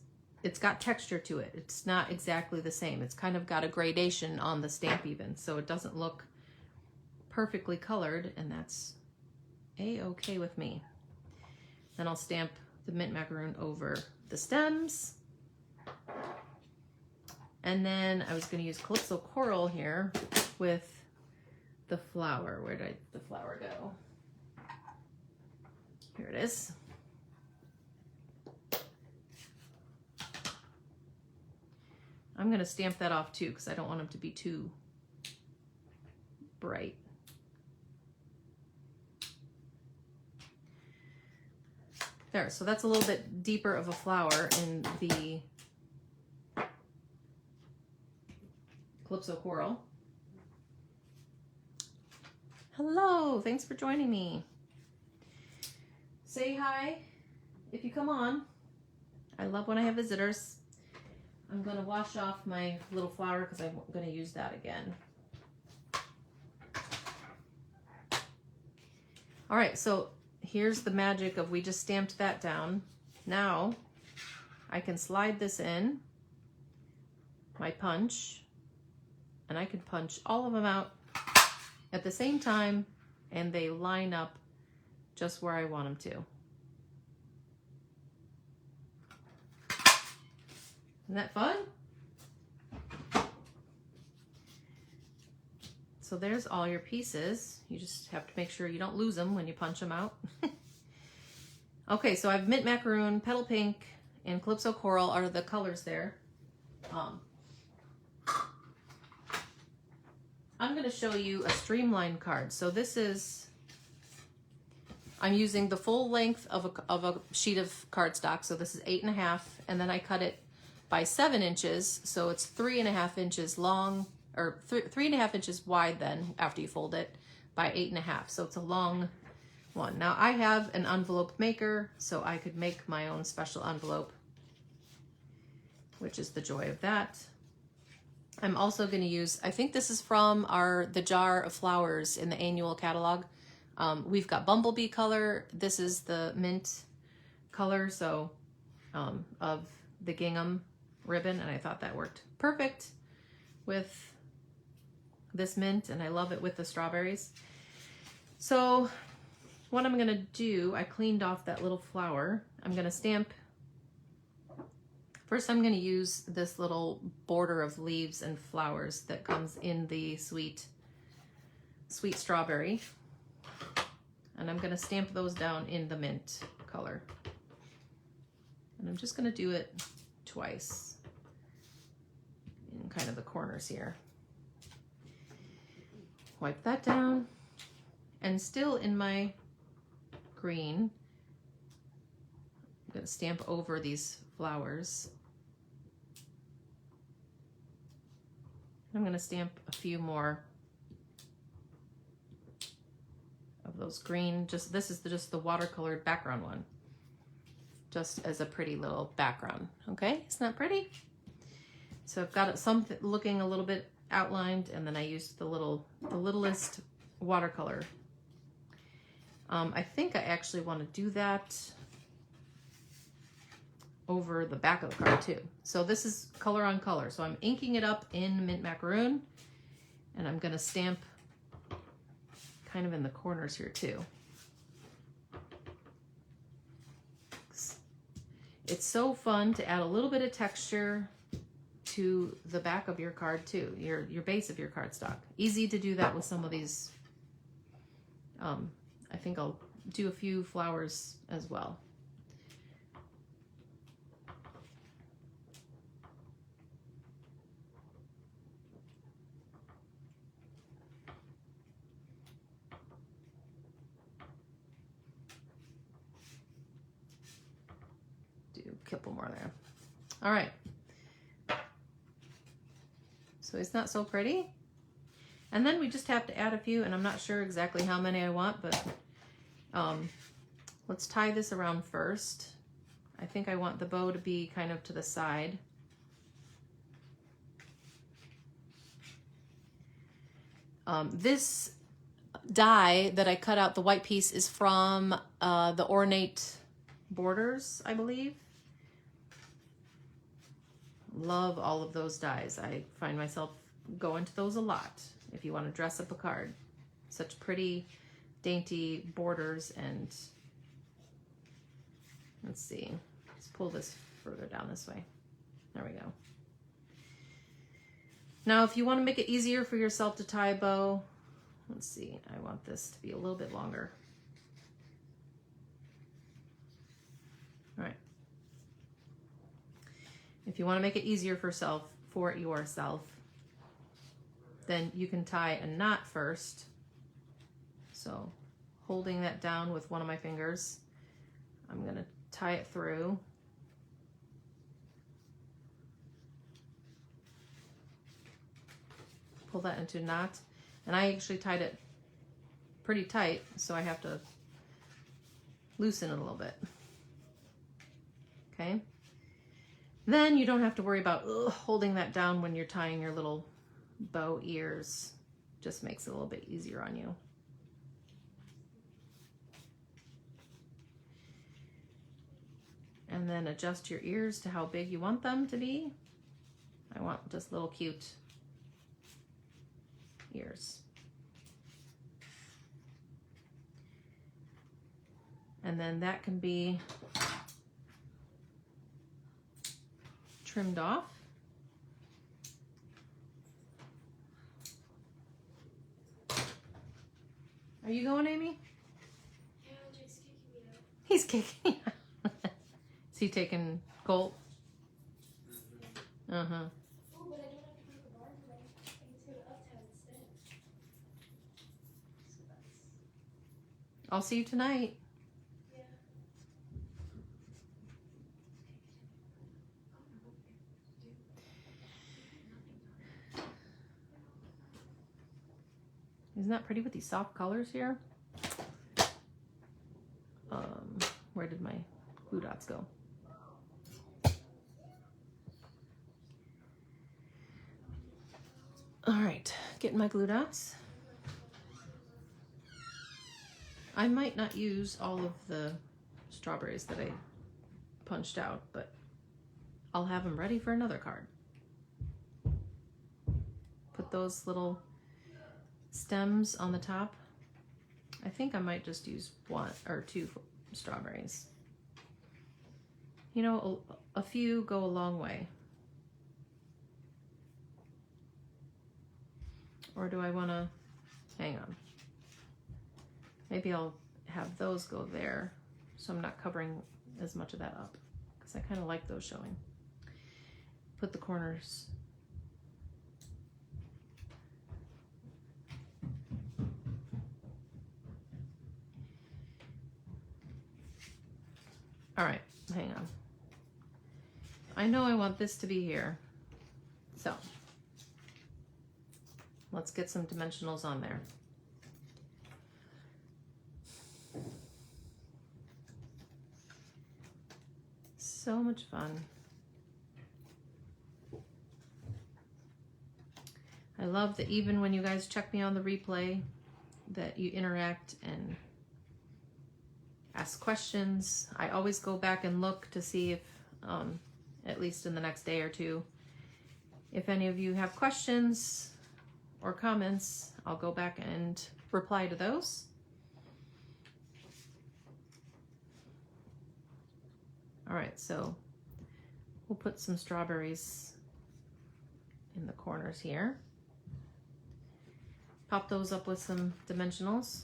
got texture to it. It's not exactly the same. It's kind of got a gradation on the stamp even, so it doesn't look perfectly colored, and that's a-okay with me. Then I'll stamp the mint macaroon over the stems. And then I was going to use Calypso Coral here with the flower. Where did the flower go? Here it is. I'm going to stamp that off too because I don't want them to be too bright. There, so that's a little bit deeper of a flower in the Calypso Coral. Hello, thanks for joining me. Say hi if you come on. I love when I have visitors. I'm going to wash off my little flower because I'm going to use that again. All right, so here's the magic of we just stamped that down. Now I can slide this in my punch and I can punch all of them out at the same time and they line up just where I want them to. Isn't that fun? So there's all your pieces. You just have to make sure you don't lose them when you punch them out. Okay, so I've mint macaroon, petal pink, and Calypso Coral are the colors there. I'm going to show you a streamlined card. So this is, I'm using the full length of a sheet of cardstock. So this is 8.5, and then I cut it by 7 inches. So it's 3.5 inches long, or 3.5 inches wide then after you fold it, by 8.5. So it's a long one. Now I have an envelope maker, so I could make my own special envelope, which is the joy of that. I'm also going to use, I think this is from the jar of flowers in the annual catalog. We've got bumblebee color. This is the mint color, so of the gingham ribbon, and I thought that worked perfect with this mint, and I love it with the strawberries. So what I'm going to do, I cleaned off that little flower. I'm going to stamp. First, I'm going to use this little border of leaves and flowers that comes in the sweet strawberry. And I'm going to stamp those down in the mint color. And I'm just going to do it twice in kind of the corners here. Wipe that down. And still in my green, I'm going to stamp over these flowers. I'm going to stamp a few more of those green. This is just the watercolored background one, just as a pretty little background. Okay, isn't that pretty? So I've got it something looking a little bit outlined, and then I used the littlest watercolor. I think I actually want to do that over the back of the card too. So this is color on color. So I'm inking it up in mint macaroon, and I'm going to stamp kind of in the corners here too. It's so fun to add a little bit of texture to the back of your card too, your base of your cardstock. Easy to do that with some of these. I think I'll do a few flowers as well. A couple more there. All right. So it's not so pretty. And then we just have to add a few, and I'm not sure exactly how many I want, but let's tie this around first. I think I want the bow to be kind of to the side. This die that I cut out, the white piece, is from the Ornate Borders, I believe. Love all of those dies. I find myself going to those a lot if you want to dress up a card. Such pretty, dainty borders and Let's see. Let's pull this further down this way. There we go. Now, if you want to make it easier for yourself to tie a bow, let's see. I want this to be a little bit longer. All right. If you want to make it easier for yourself, then you can tie a knot first. So holding that down with one of my fingers, I'm going to tie it through. Pull that into a knot. And I actually tied it pretty tight, so I have to loosen it a little bit. Okay. Then you don't have to worry about holding that down when you're tying your little bow ears. Just makes it a little bit easier on you. And then adjust your ears to how big you want them to be. I want just little cute ears. And then that can be trimmed off. Are you going, Amy? Yeah, Jake's kicking me out. He's kicking out. Is he taking Colt? Uh-huh. Oh, but I don't have to do the bar today. I can do the uptown instead. So that's... I'll see you tonight. Yeah. Isn't that pretty with these soft colors here? Where did my glue dots go? All right, getting my glue dots. I might not use all of the strawberries that I punched out, but I'll have them ready for another card. Put those little stems on the top. I think I might just use 1 or 2 strawberries. You know, a few go a long way. Or do I want to, hang on. Maybe I'll have those go there so I'm not covering as much of that up, because I kind of like those showing. Put the corners. All right, hang on. I know I want this to be here. So let's get some dimensionals on there. So much fun. I love that even when you guys check me on the replay, that you interact and ask questions. I always go back and look to see if, at least in the next day or two, if any of you have questions or comments, I'll go back and reply to those. All right, so we'll put some strawberries in the corners here. Pop those up with some dimensionals.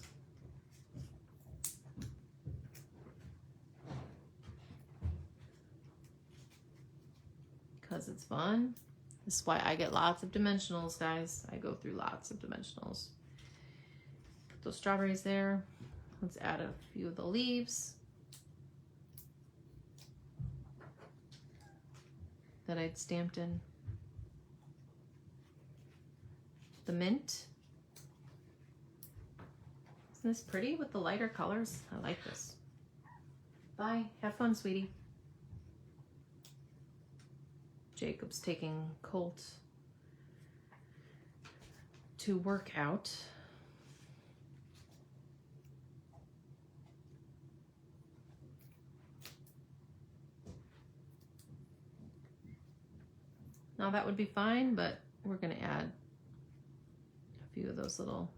Because it's fun. This is why I get lots of dimensionals, guys. I go through lots of dimensionals. Put those strawberries there. Let's add a few of the leaves that I'd stamped in. The mint. Isn't this pretty with the lighter colors? I like this. Bye. Have fun, sweetie. Jacob's taking Colt to work out. Now that would be fine, but we're going to add a few of those little,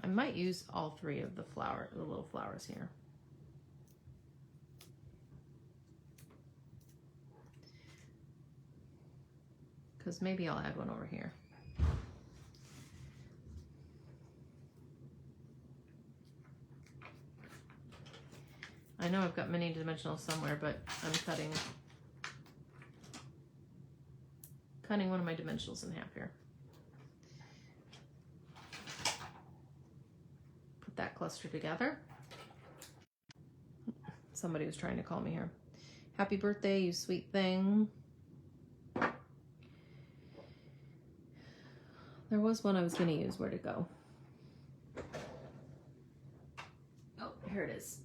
I might use all 3 of the little flowers here. because maybe I'll add one over here. I know I've got mini dimensionals somewhere, but I'm cutting one of my dimensionals in half here. Put that cluster together. Somebody was trying to call me here. Happy birthday, you sweet thing. There was one I was going to use. Where'd it go? Oh, here it is.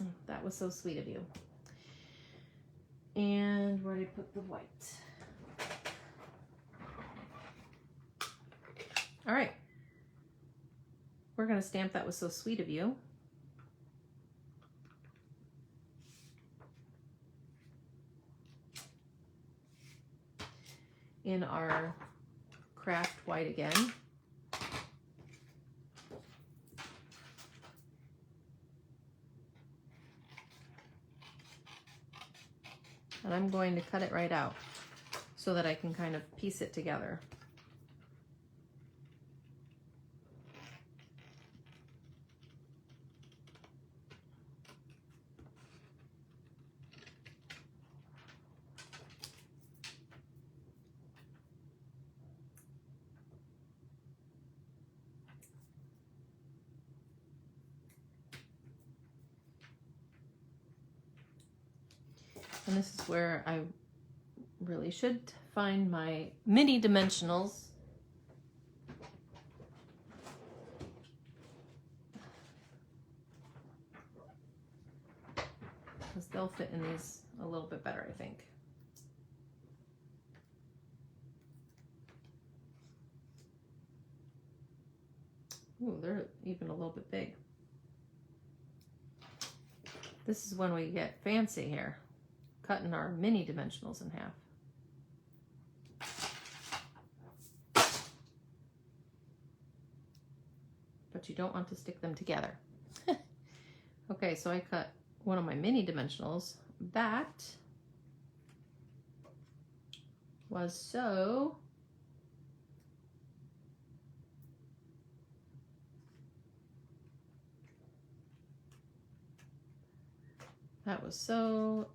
Oh, that was so sweet of you. And where did I put the white? All right. We're going to stamp "That was so sweet of you." in our craft white again. And I'm going to cut it right out so that I can kind of piece it together. And this is where I really should find my mini dimensionals. Because they'll fit in these a little bit better, I think. Ooh, they're even a little bit big. This is when we get fancy here, cutting our mini dimensionals in half. But you don't want to stick them together. Okay, so I cut one of my mini dimensionals. That was so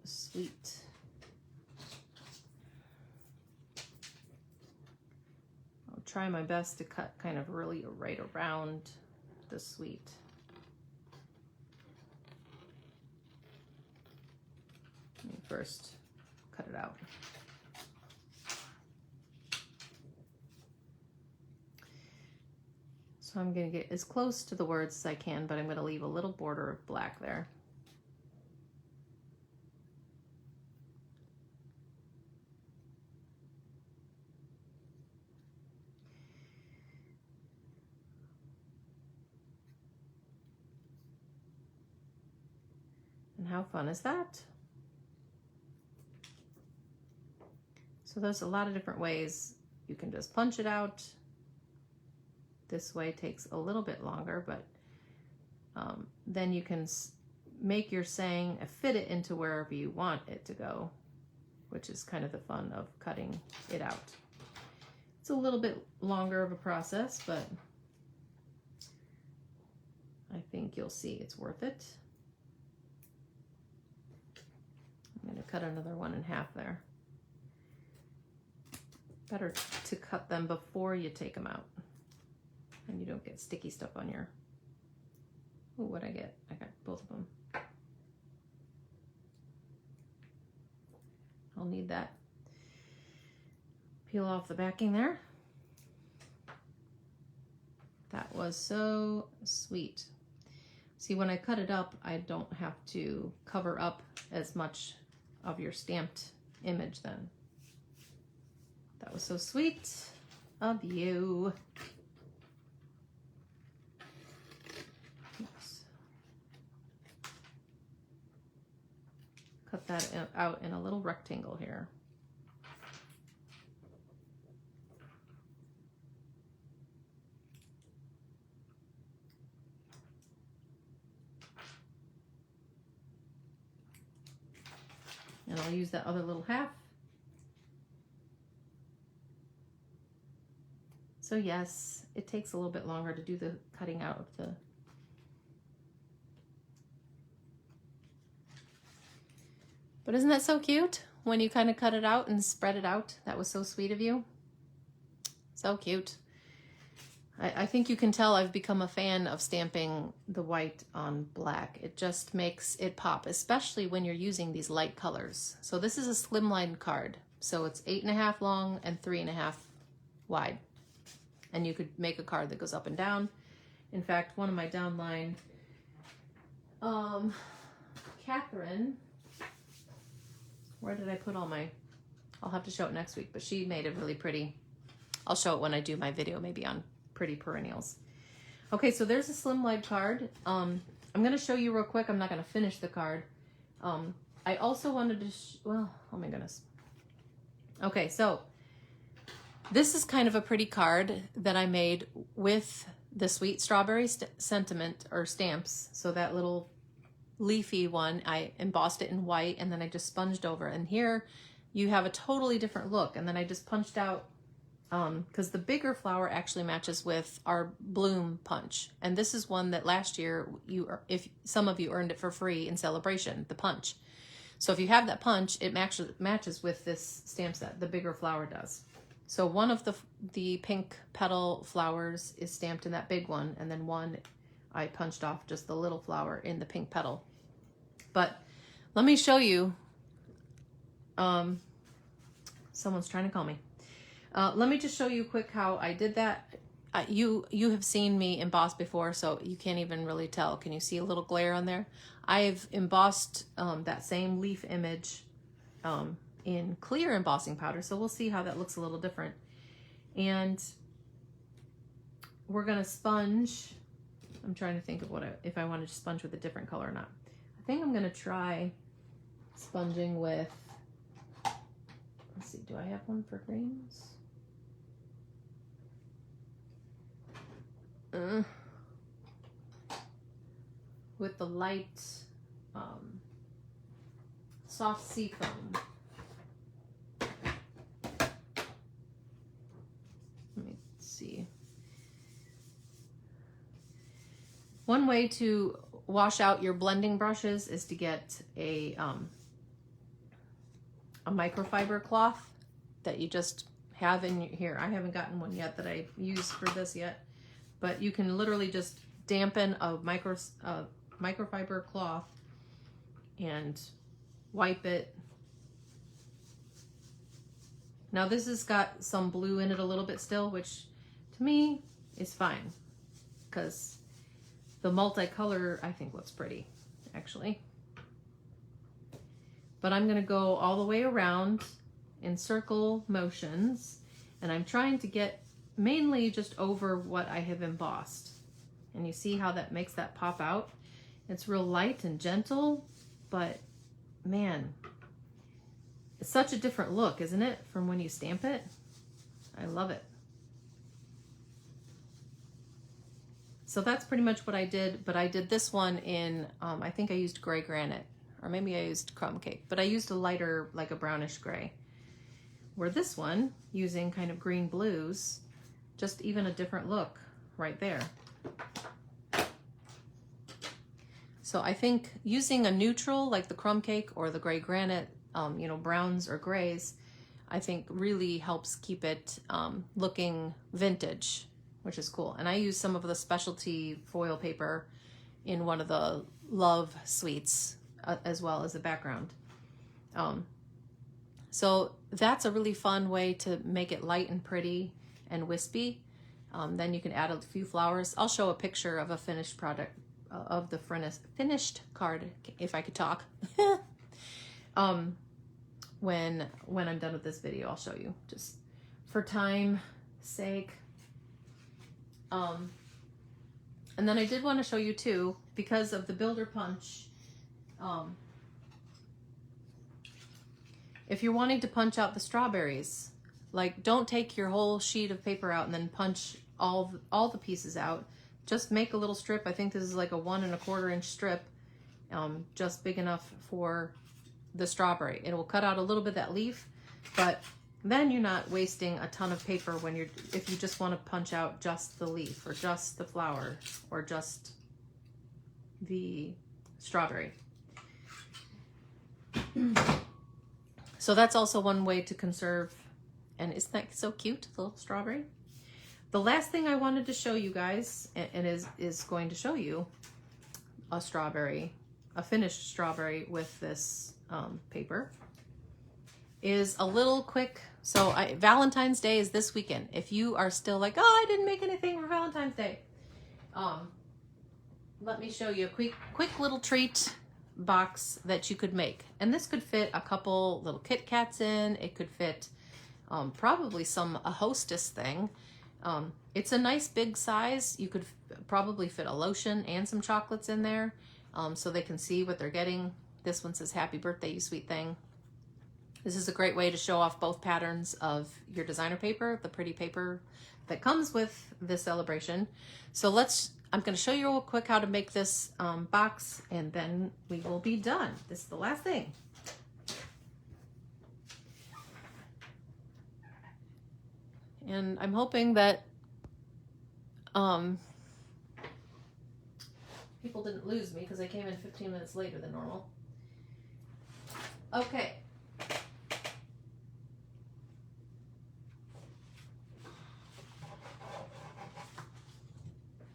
sweet. I'll try my best to cut kind of really right around the sweet. Let me first cut it out. So I'm going to get as close to the words as I can, but I'm going to leave a little border of black there. And how fun is that? So there's a lot of different ways. You can just punch it out. This way takes a little bit longer, but then you can make your saying, fit it into wherever you want it to go, which is kind of the fun of cutting it out. It's a little bit longer of a process, but I think you'll see it's worth it. I'm going to cut another one in half there. Better to cut them before you take them out, and you don't get sticky stuff on your... Oh, what'd I get? I got both of them. I'll need that. Peel off the backing there. That was so sweet. See, when I cut it up, I don't have to cover up as much of your stamped image then. That was so sweet of you. Oops. Cut that out in a little rectangle here. And I'll use that other little half So yes, it takes a little bit longer to do the cutting out of the... But isn't that so cute when you kind of cut it out and spread it out? That was so sweet of you. So cute. I think you can tell I've become a fan of stamping the white on black. It just makes it pop, especially when you're using these light colors. So this is a slimline card. So it's 8.5 long and 3.5 wide. And you could make a card that goes up and down. In fact, one of my downline, Catherine, where did I put all my, I'll have to show it next week, but she made it really pretty. I'll show it when I do my video, maybe on pretty perennials. Okay, so there's a slimline card. I'm going to show you real quick. I'm not going to finish the card. I also wanted to, well, oh my goodness. Okay, so this is kind of a pretty card that I made with the Sweet Strawberry Sentiment or stamps. So that little leafy one, I embossed it in white and then I just sponged over. And here you have a totally different look. And then I just punched out, because the bigger flower actually matches with our bloom punch. And this is one that last year, if some of you earned it for free in celebration, the punch. So if you have that punch, it matches with this stamp set, the bigger flower does. So one of the pink petal flowers is stamped in that big one, and then one I punched off just the little flower in the pink petal. But let me show you, someone's trying to call me. Let me just show you quick how I did that. You have seen me emboss before, so you can't even really tell. Can you see a little glare on there? I've embossed that same leaf image in clear embossing powder, so we'll see how that looks a little different. And we're gonna sponge. I'm trying to think of if I wanted to sponge with a different color or not. I think I'm gonna try sponging with, let's see, do I have one for greens? With the light soft seafoam. Let me see. One way to wash out your blending brushes is to get a microfiber cloth that you just have in here. I haven't gotten one yet that I've used for this yet. But you can literally just dampen a microfiber cloth and wipe it. Now this has got some blue in it a little bit still, which to me is fine because the multicolor I think looks pretty actually. But I'm gonna go all the way around in circle motions, and I'm trying to get mainly just over what I have embossed. And you see how that makes that pop out? It's real light and gentle, but man, it's such a different look, isn't it, from when you stamp it? I love it. So that's pretty much what I did, but I did this one in, I think I used gray granite, or maybe I used crumb cake, but I used a lighter, like a brownish gray. Where this one, using kind of green blues, just even a different look right there. So I think using a neutral like the crumb cake or the gray granite, you know, browns or grays, I think really helps keep it looking vintage, which is cool. And I use some of the specialty foil paper in one of the love suites as well as the background. So that's a really fun way to make it light and pretty and wispy. Then you can add a few flowers. I'll show a picture of a finished product of the finished card, if I could talk. When I'm done with this video, I'll show you, just for time's sake. And then I did want to show you too, because of the builder punch. If you're wanting to punch out the strawberries, like don't take your whole sheet of paper out and then punch all the pieces out. Just make a little strip. I think this is like a 1 1/4 inch strip, just big enough for the strawberry. It will cut out a little bit of that leaf, but then you're not wasting a ton of paper when if you just want to punch out just the leaf or just the flower or just the strawberry. So that's also one way to conserve. And isn't that so cute, the little strawberry? The last thing I wanted to show you guys, and is going to show you a strawberry, a finished strawberry with this paper, is a little quick. So Valentine's Day is this weekend. If you are still like, oh, I didn't make anything for Valentine's Day, let me show you a quick little treat box that you could make. And this could fit a couple little Kit Kats in. It could fit probably a Hostess thing. It's a nice big size. You could probably fit a lotion and some chocolates in there, so they can see what they're getting. This one says, "Happy birthday, you sweet thing." This is a great way to show off both patterns of your designer paper, the pretty paper that comes with this celebration. So I'm going to show you real quick how to make this box, and then we will be done. This is the last thing. And I'm hoping that people didn't lose me because I came in 15 minutes later than normal. Okay.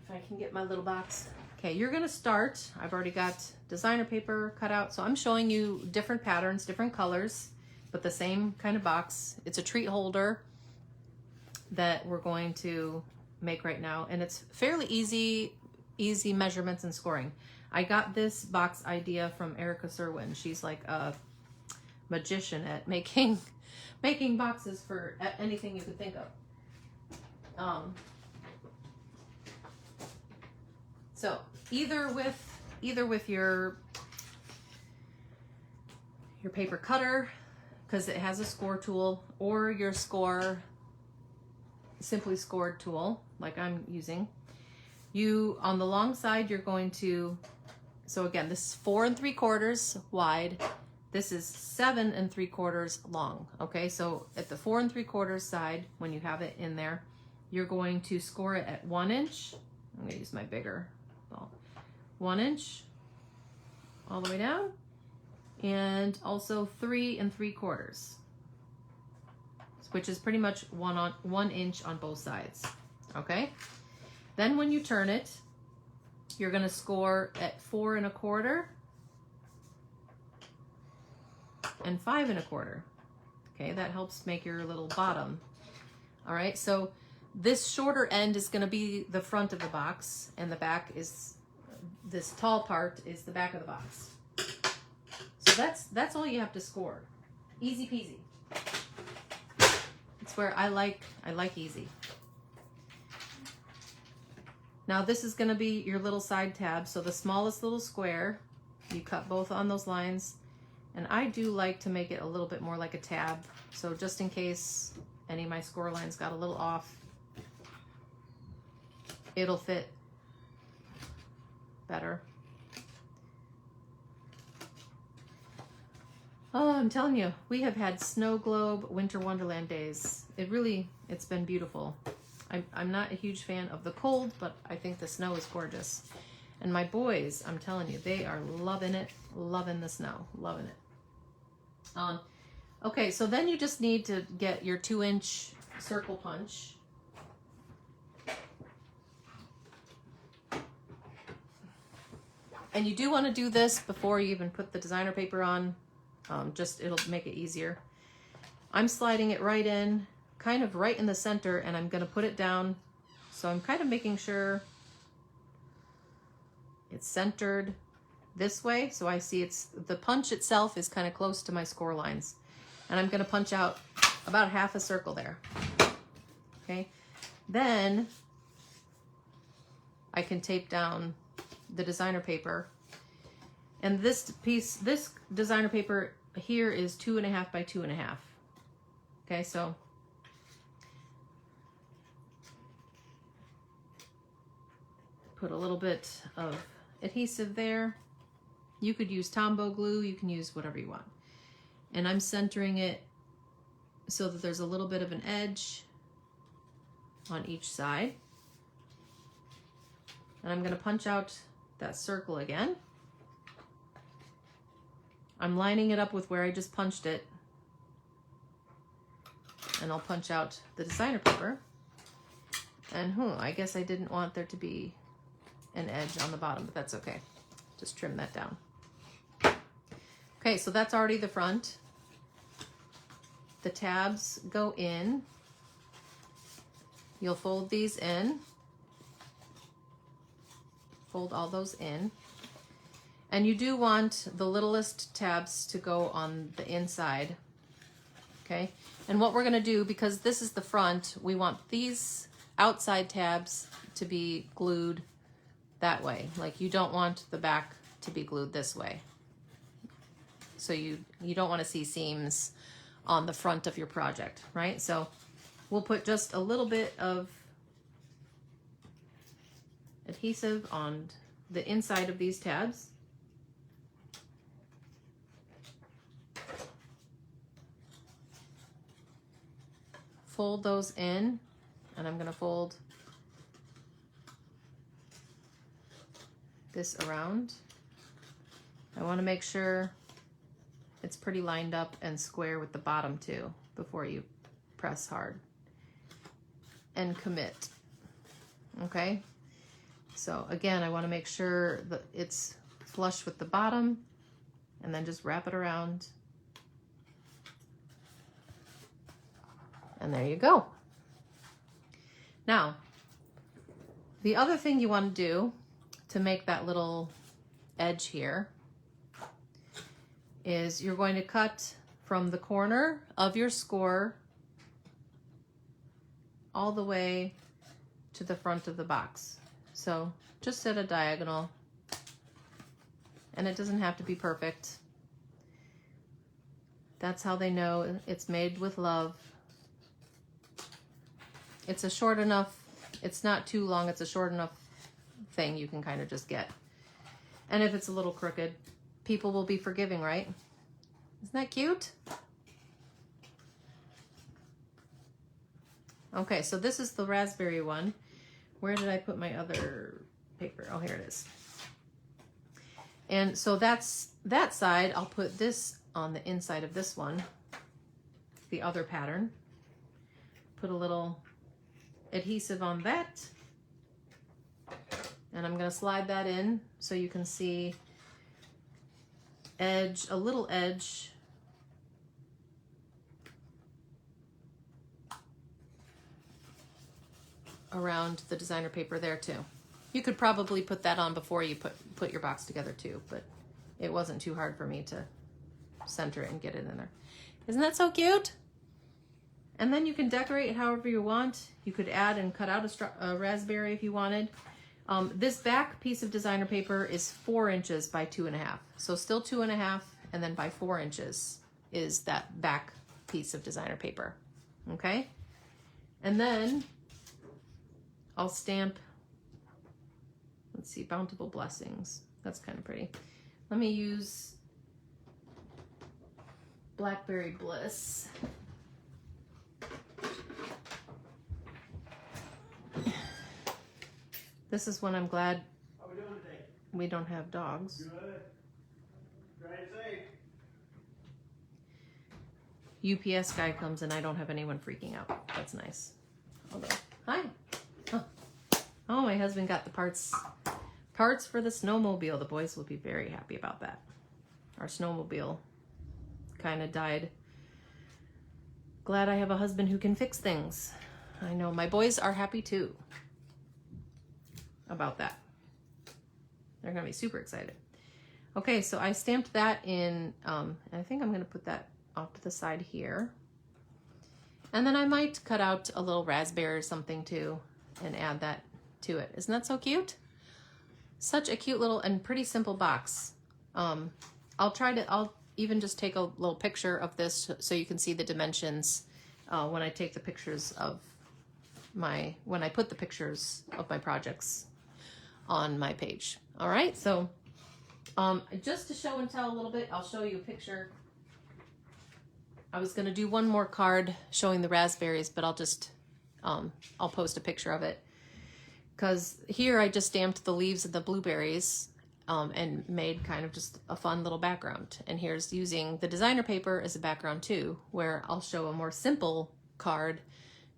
If I can get my little box. Okay, you're gonna start. I've already got designer paper cut out, so I'm showing you different patterns, different colors, but the same kind of box. It's a treat holder that we're going to make right now, and it's fairly easy measurements and scoring. I got this box idea from Erica Serwin. She's like a magician at making boxes for anything you could think of. So either with your paper cutter, because it has a score tool, or your simply scored tool like I'm using. On the long side, you're going to, so again, this is 4 3/4 wide. This is 7 3/4 long. Okay, so at the 4 3/4 side, when you have it in there, you're going to score it at 1 inch. I'm gonna use my bigger ball. 1 inch all the way down, and also 3 3/4, which is pretty much 1 inch on both sides. Okay, then when you turn it, you're going to score at 4 1/4 and 5 1/4. Okay, that helps make your little bottom. All right, so this shorter end is going to be the front of the box, and the back is, this tall part is the back of the box. So that's all you have to score. Easy peasy. It's where I like easy. Now this is going to be your little side tab. So the smallest little square, you cut both on those lines. And I do like to make it a little bit more like a tab. So just in case any of my score lines got a little off, it'll fit better. Oh, I'm telling you, we have had snow globe winter wonderland days. It's been beautiful. I'm not a huge fan of the cold, but I think the snow is gorgeous. And my boys, I'm telling you, they are loving it, loving the snow, loving it. Okay, so then you just need to get your 2-inch circle punch. And you do want to do this before you even put the designer paper on. It'll make it easier. I'm sliding it right in, kind of right in the center, and I'm going to put it down. So I'm kind of making sure it's centered this way. So I see the punch itself is kind of close to my score lines. And I'm going to punch out about half a circle there. Okay. Then I can tape down the designer paper. And this designer paper here is 2.5 by 2.5. Okay, so put a little bit of adhesive there. You could use Tombow glue, you can use whatever you want. And I'm centering it so that there's a little bit of an edge on each side. And I'm going to punch out that circle again. I'm lining it up with where I just punched it. And I'll punch out the designer paper. And I guess I didn't want there to be an edge on the bottom, but that's okay. Just trim that down. Okay, so that's already the front. The tabs go in. You'll fold these in. Fold all those in. And you do want the littlest tabs to go on the inside. Okay, and what we're gonna do, because this is the front, we want these outside tabs to be glued that way. Like, you don't want the back to be glued this way. So you don't want to see seams on the front of your project, right? So we'll put just a little bit of adhesive on the inside of these tabs. Fold those in, and I'm going to fold this around. I want to make sure it's pretty lined up and square with the bottom too before you press hard and commit. Okay, so again, I want to make sure that it's flush with the bottom, and then just wrap it around. And there you go. Now, the other thing you want to do to make that little edge here is you're going to cut from the corner of your score all the way to the front of the box. So just at a diagonal, and it doesn't have to be perfect. That's how they know it's made with love. It's a short enough, it's not too long, it's a short enough thing you can kind of just get. And if it's a little crooked, people will be forgiving, right? Isn't that cute? Okay, so this is the raspberry one. Where did I put my other paper? Oh, here it is. And so that's that side. I'll put this on the inside of this one, the other pattern. Put a little adhesive on that. And I'm going to slide that in so you can see edge, a little edge around the designer paper there too. You could probably put that on before you put your box together too, but it wasn't too hard for me to center it and get it in there. Isn't that so cute? And then you can decorate however you want. You could add and cut out a raspberry if you wanted. This back piece of designer paper is 4 inches by 2.5. So still 2.5, and then by 4 inches is that back piece of designer paper. Okay? And then I'll stamp, let's see, Bountiful Blessings. That's kind of pretty. Let me use Blackberry Bliss. This is when I'm glad How we doing today? we don't have dogs. Good. Drive safe. UPS guy comes and I don't have anyone freaking out. That's nice. Although, hi. Oh, my husband got the parts for the snowmobile. The boys will be very happy about that. Our snowmobile kind of died. Glad I have a husband who can fix things. I know my boys are happy too about that. They're gonna be super excited. Okay, so I stamped that in, and I think I'm gonna put that off to the side here. And then I might cut out a little raspberry or something too and add that to it. Isn't that so cute? Such a cute little and pretty simple box. I'll even just take a little picture of this so you can see the dimensions when I take the pictures of when I put the pictures of my projects on my page. All right, so just to show and tell a little bit, I'll show you a picture I was gonna do one more card showing the raspberries, but I'll post a picture of it. Because here I just stamped the leaves of the blueberries and made kind of just a fun little background. And here's using the designer paper as a background too, where I'll show a more simple card,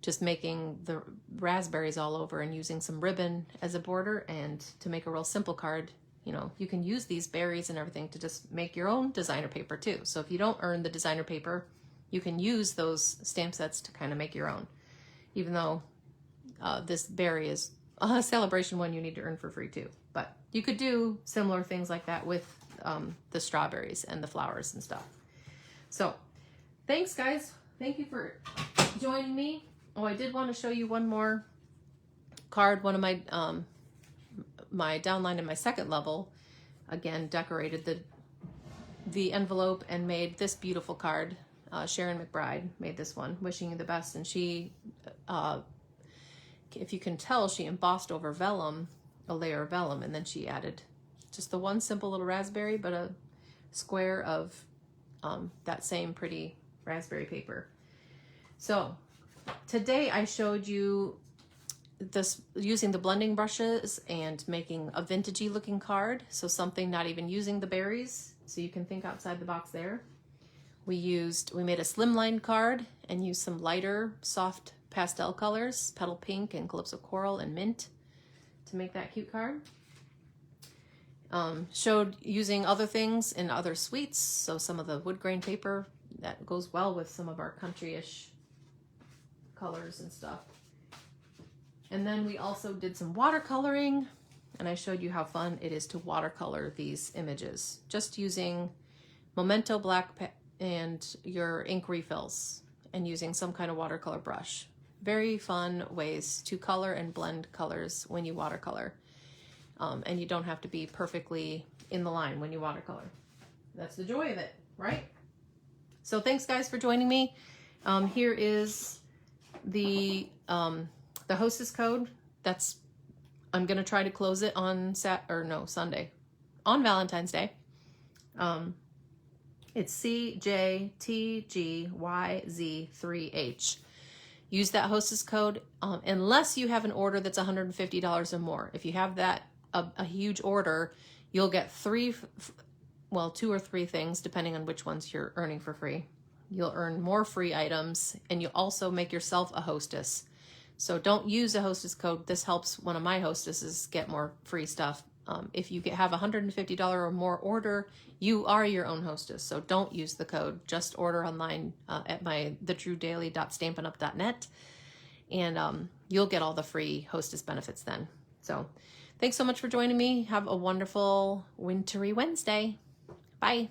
just making the raspberries all over and using some ribbon as a border. And to make a real simple card, you know, you can use these berries and everything to just make your own designer paper too. So if you don't earn the designer paper, you can use those stamp sets to kind of make your own. Even though this berry is a celebration one, you need to earn for free too. But you could do similar things like that with the strawberries and the flowers and stuff. So thanks guys. Thank you for joining me. Oh, I did want to show you one more card. One of my my downline in my second level, again, decorated the envelope and made this beautiful card. Sharon McBride made this one, wishing you the best. And she, if you can tell, she embossed over vellum, a layer of vellum, and then she added just the one simple little raspberry, but a square of that same pretty raspberry paper. So today I showed you this using the blending brushes and making a vintagey looking card. So something not even using the berries. So you can think outside the box there. We made a slimline card and used some lighter, soft pastel colors, petal pink and calypso coral and mint to make that cute card. Showed using other things in other sweets. So some of the wood grain paper that goes well with some of our country-ish colors and stuff. And then we also did some watercoloring, and I showed you how fun it is to watercolor these images, just using Memento black and your ink refills and using some kind of watercolor brush. Very fun ways to color and blend colors when you watercolor. And you don't have to be perfectly in the line when you watercolor. That's the joy of it, right? So thanks guys for joining me. Here is the hostess code. I'm gonna try to close it on Sunday, on Valentine's Day. It's CJTGYZ3H. Use that hostess code unless you have an order that's $150 or more. If you have that a huge order, you'll get 2 or 3 things depending on which ones you're earning for free. You'll earn more free items, and you'll also make yourself a hostess. So don't use a hostess code. This helps one of my hostesses get more free stuff. If you have a $150 or more order, you are your own hostess. So don't use the code. Just order online at thedrewdaily.stampinup.net, and you'll get all the free hostess benefits then. So thanks so much for joining me. Have a wonderful wintry Wednesday. Bye.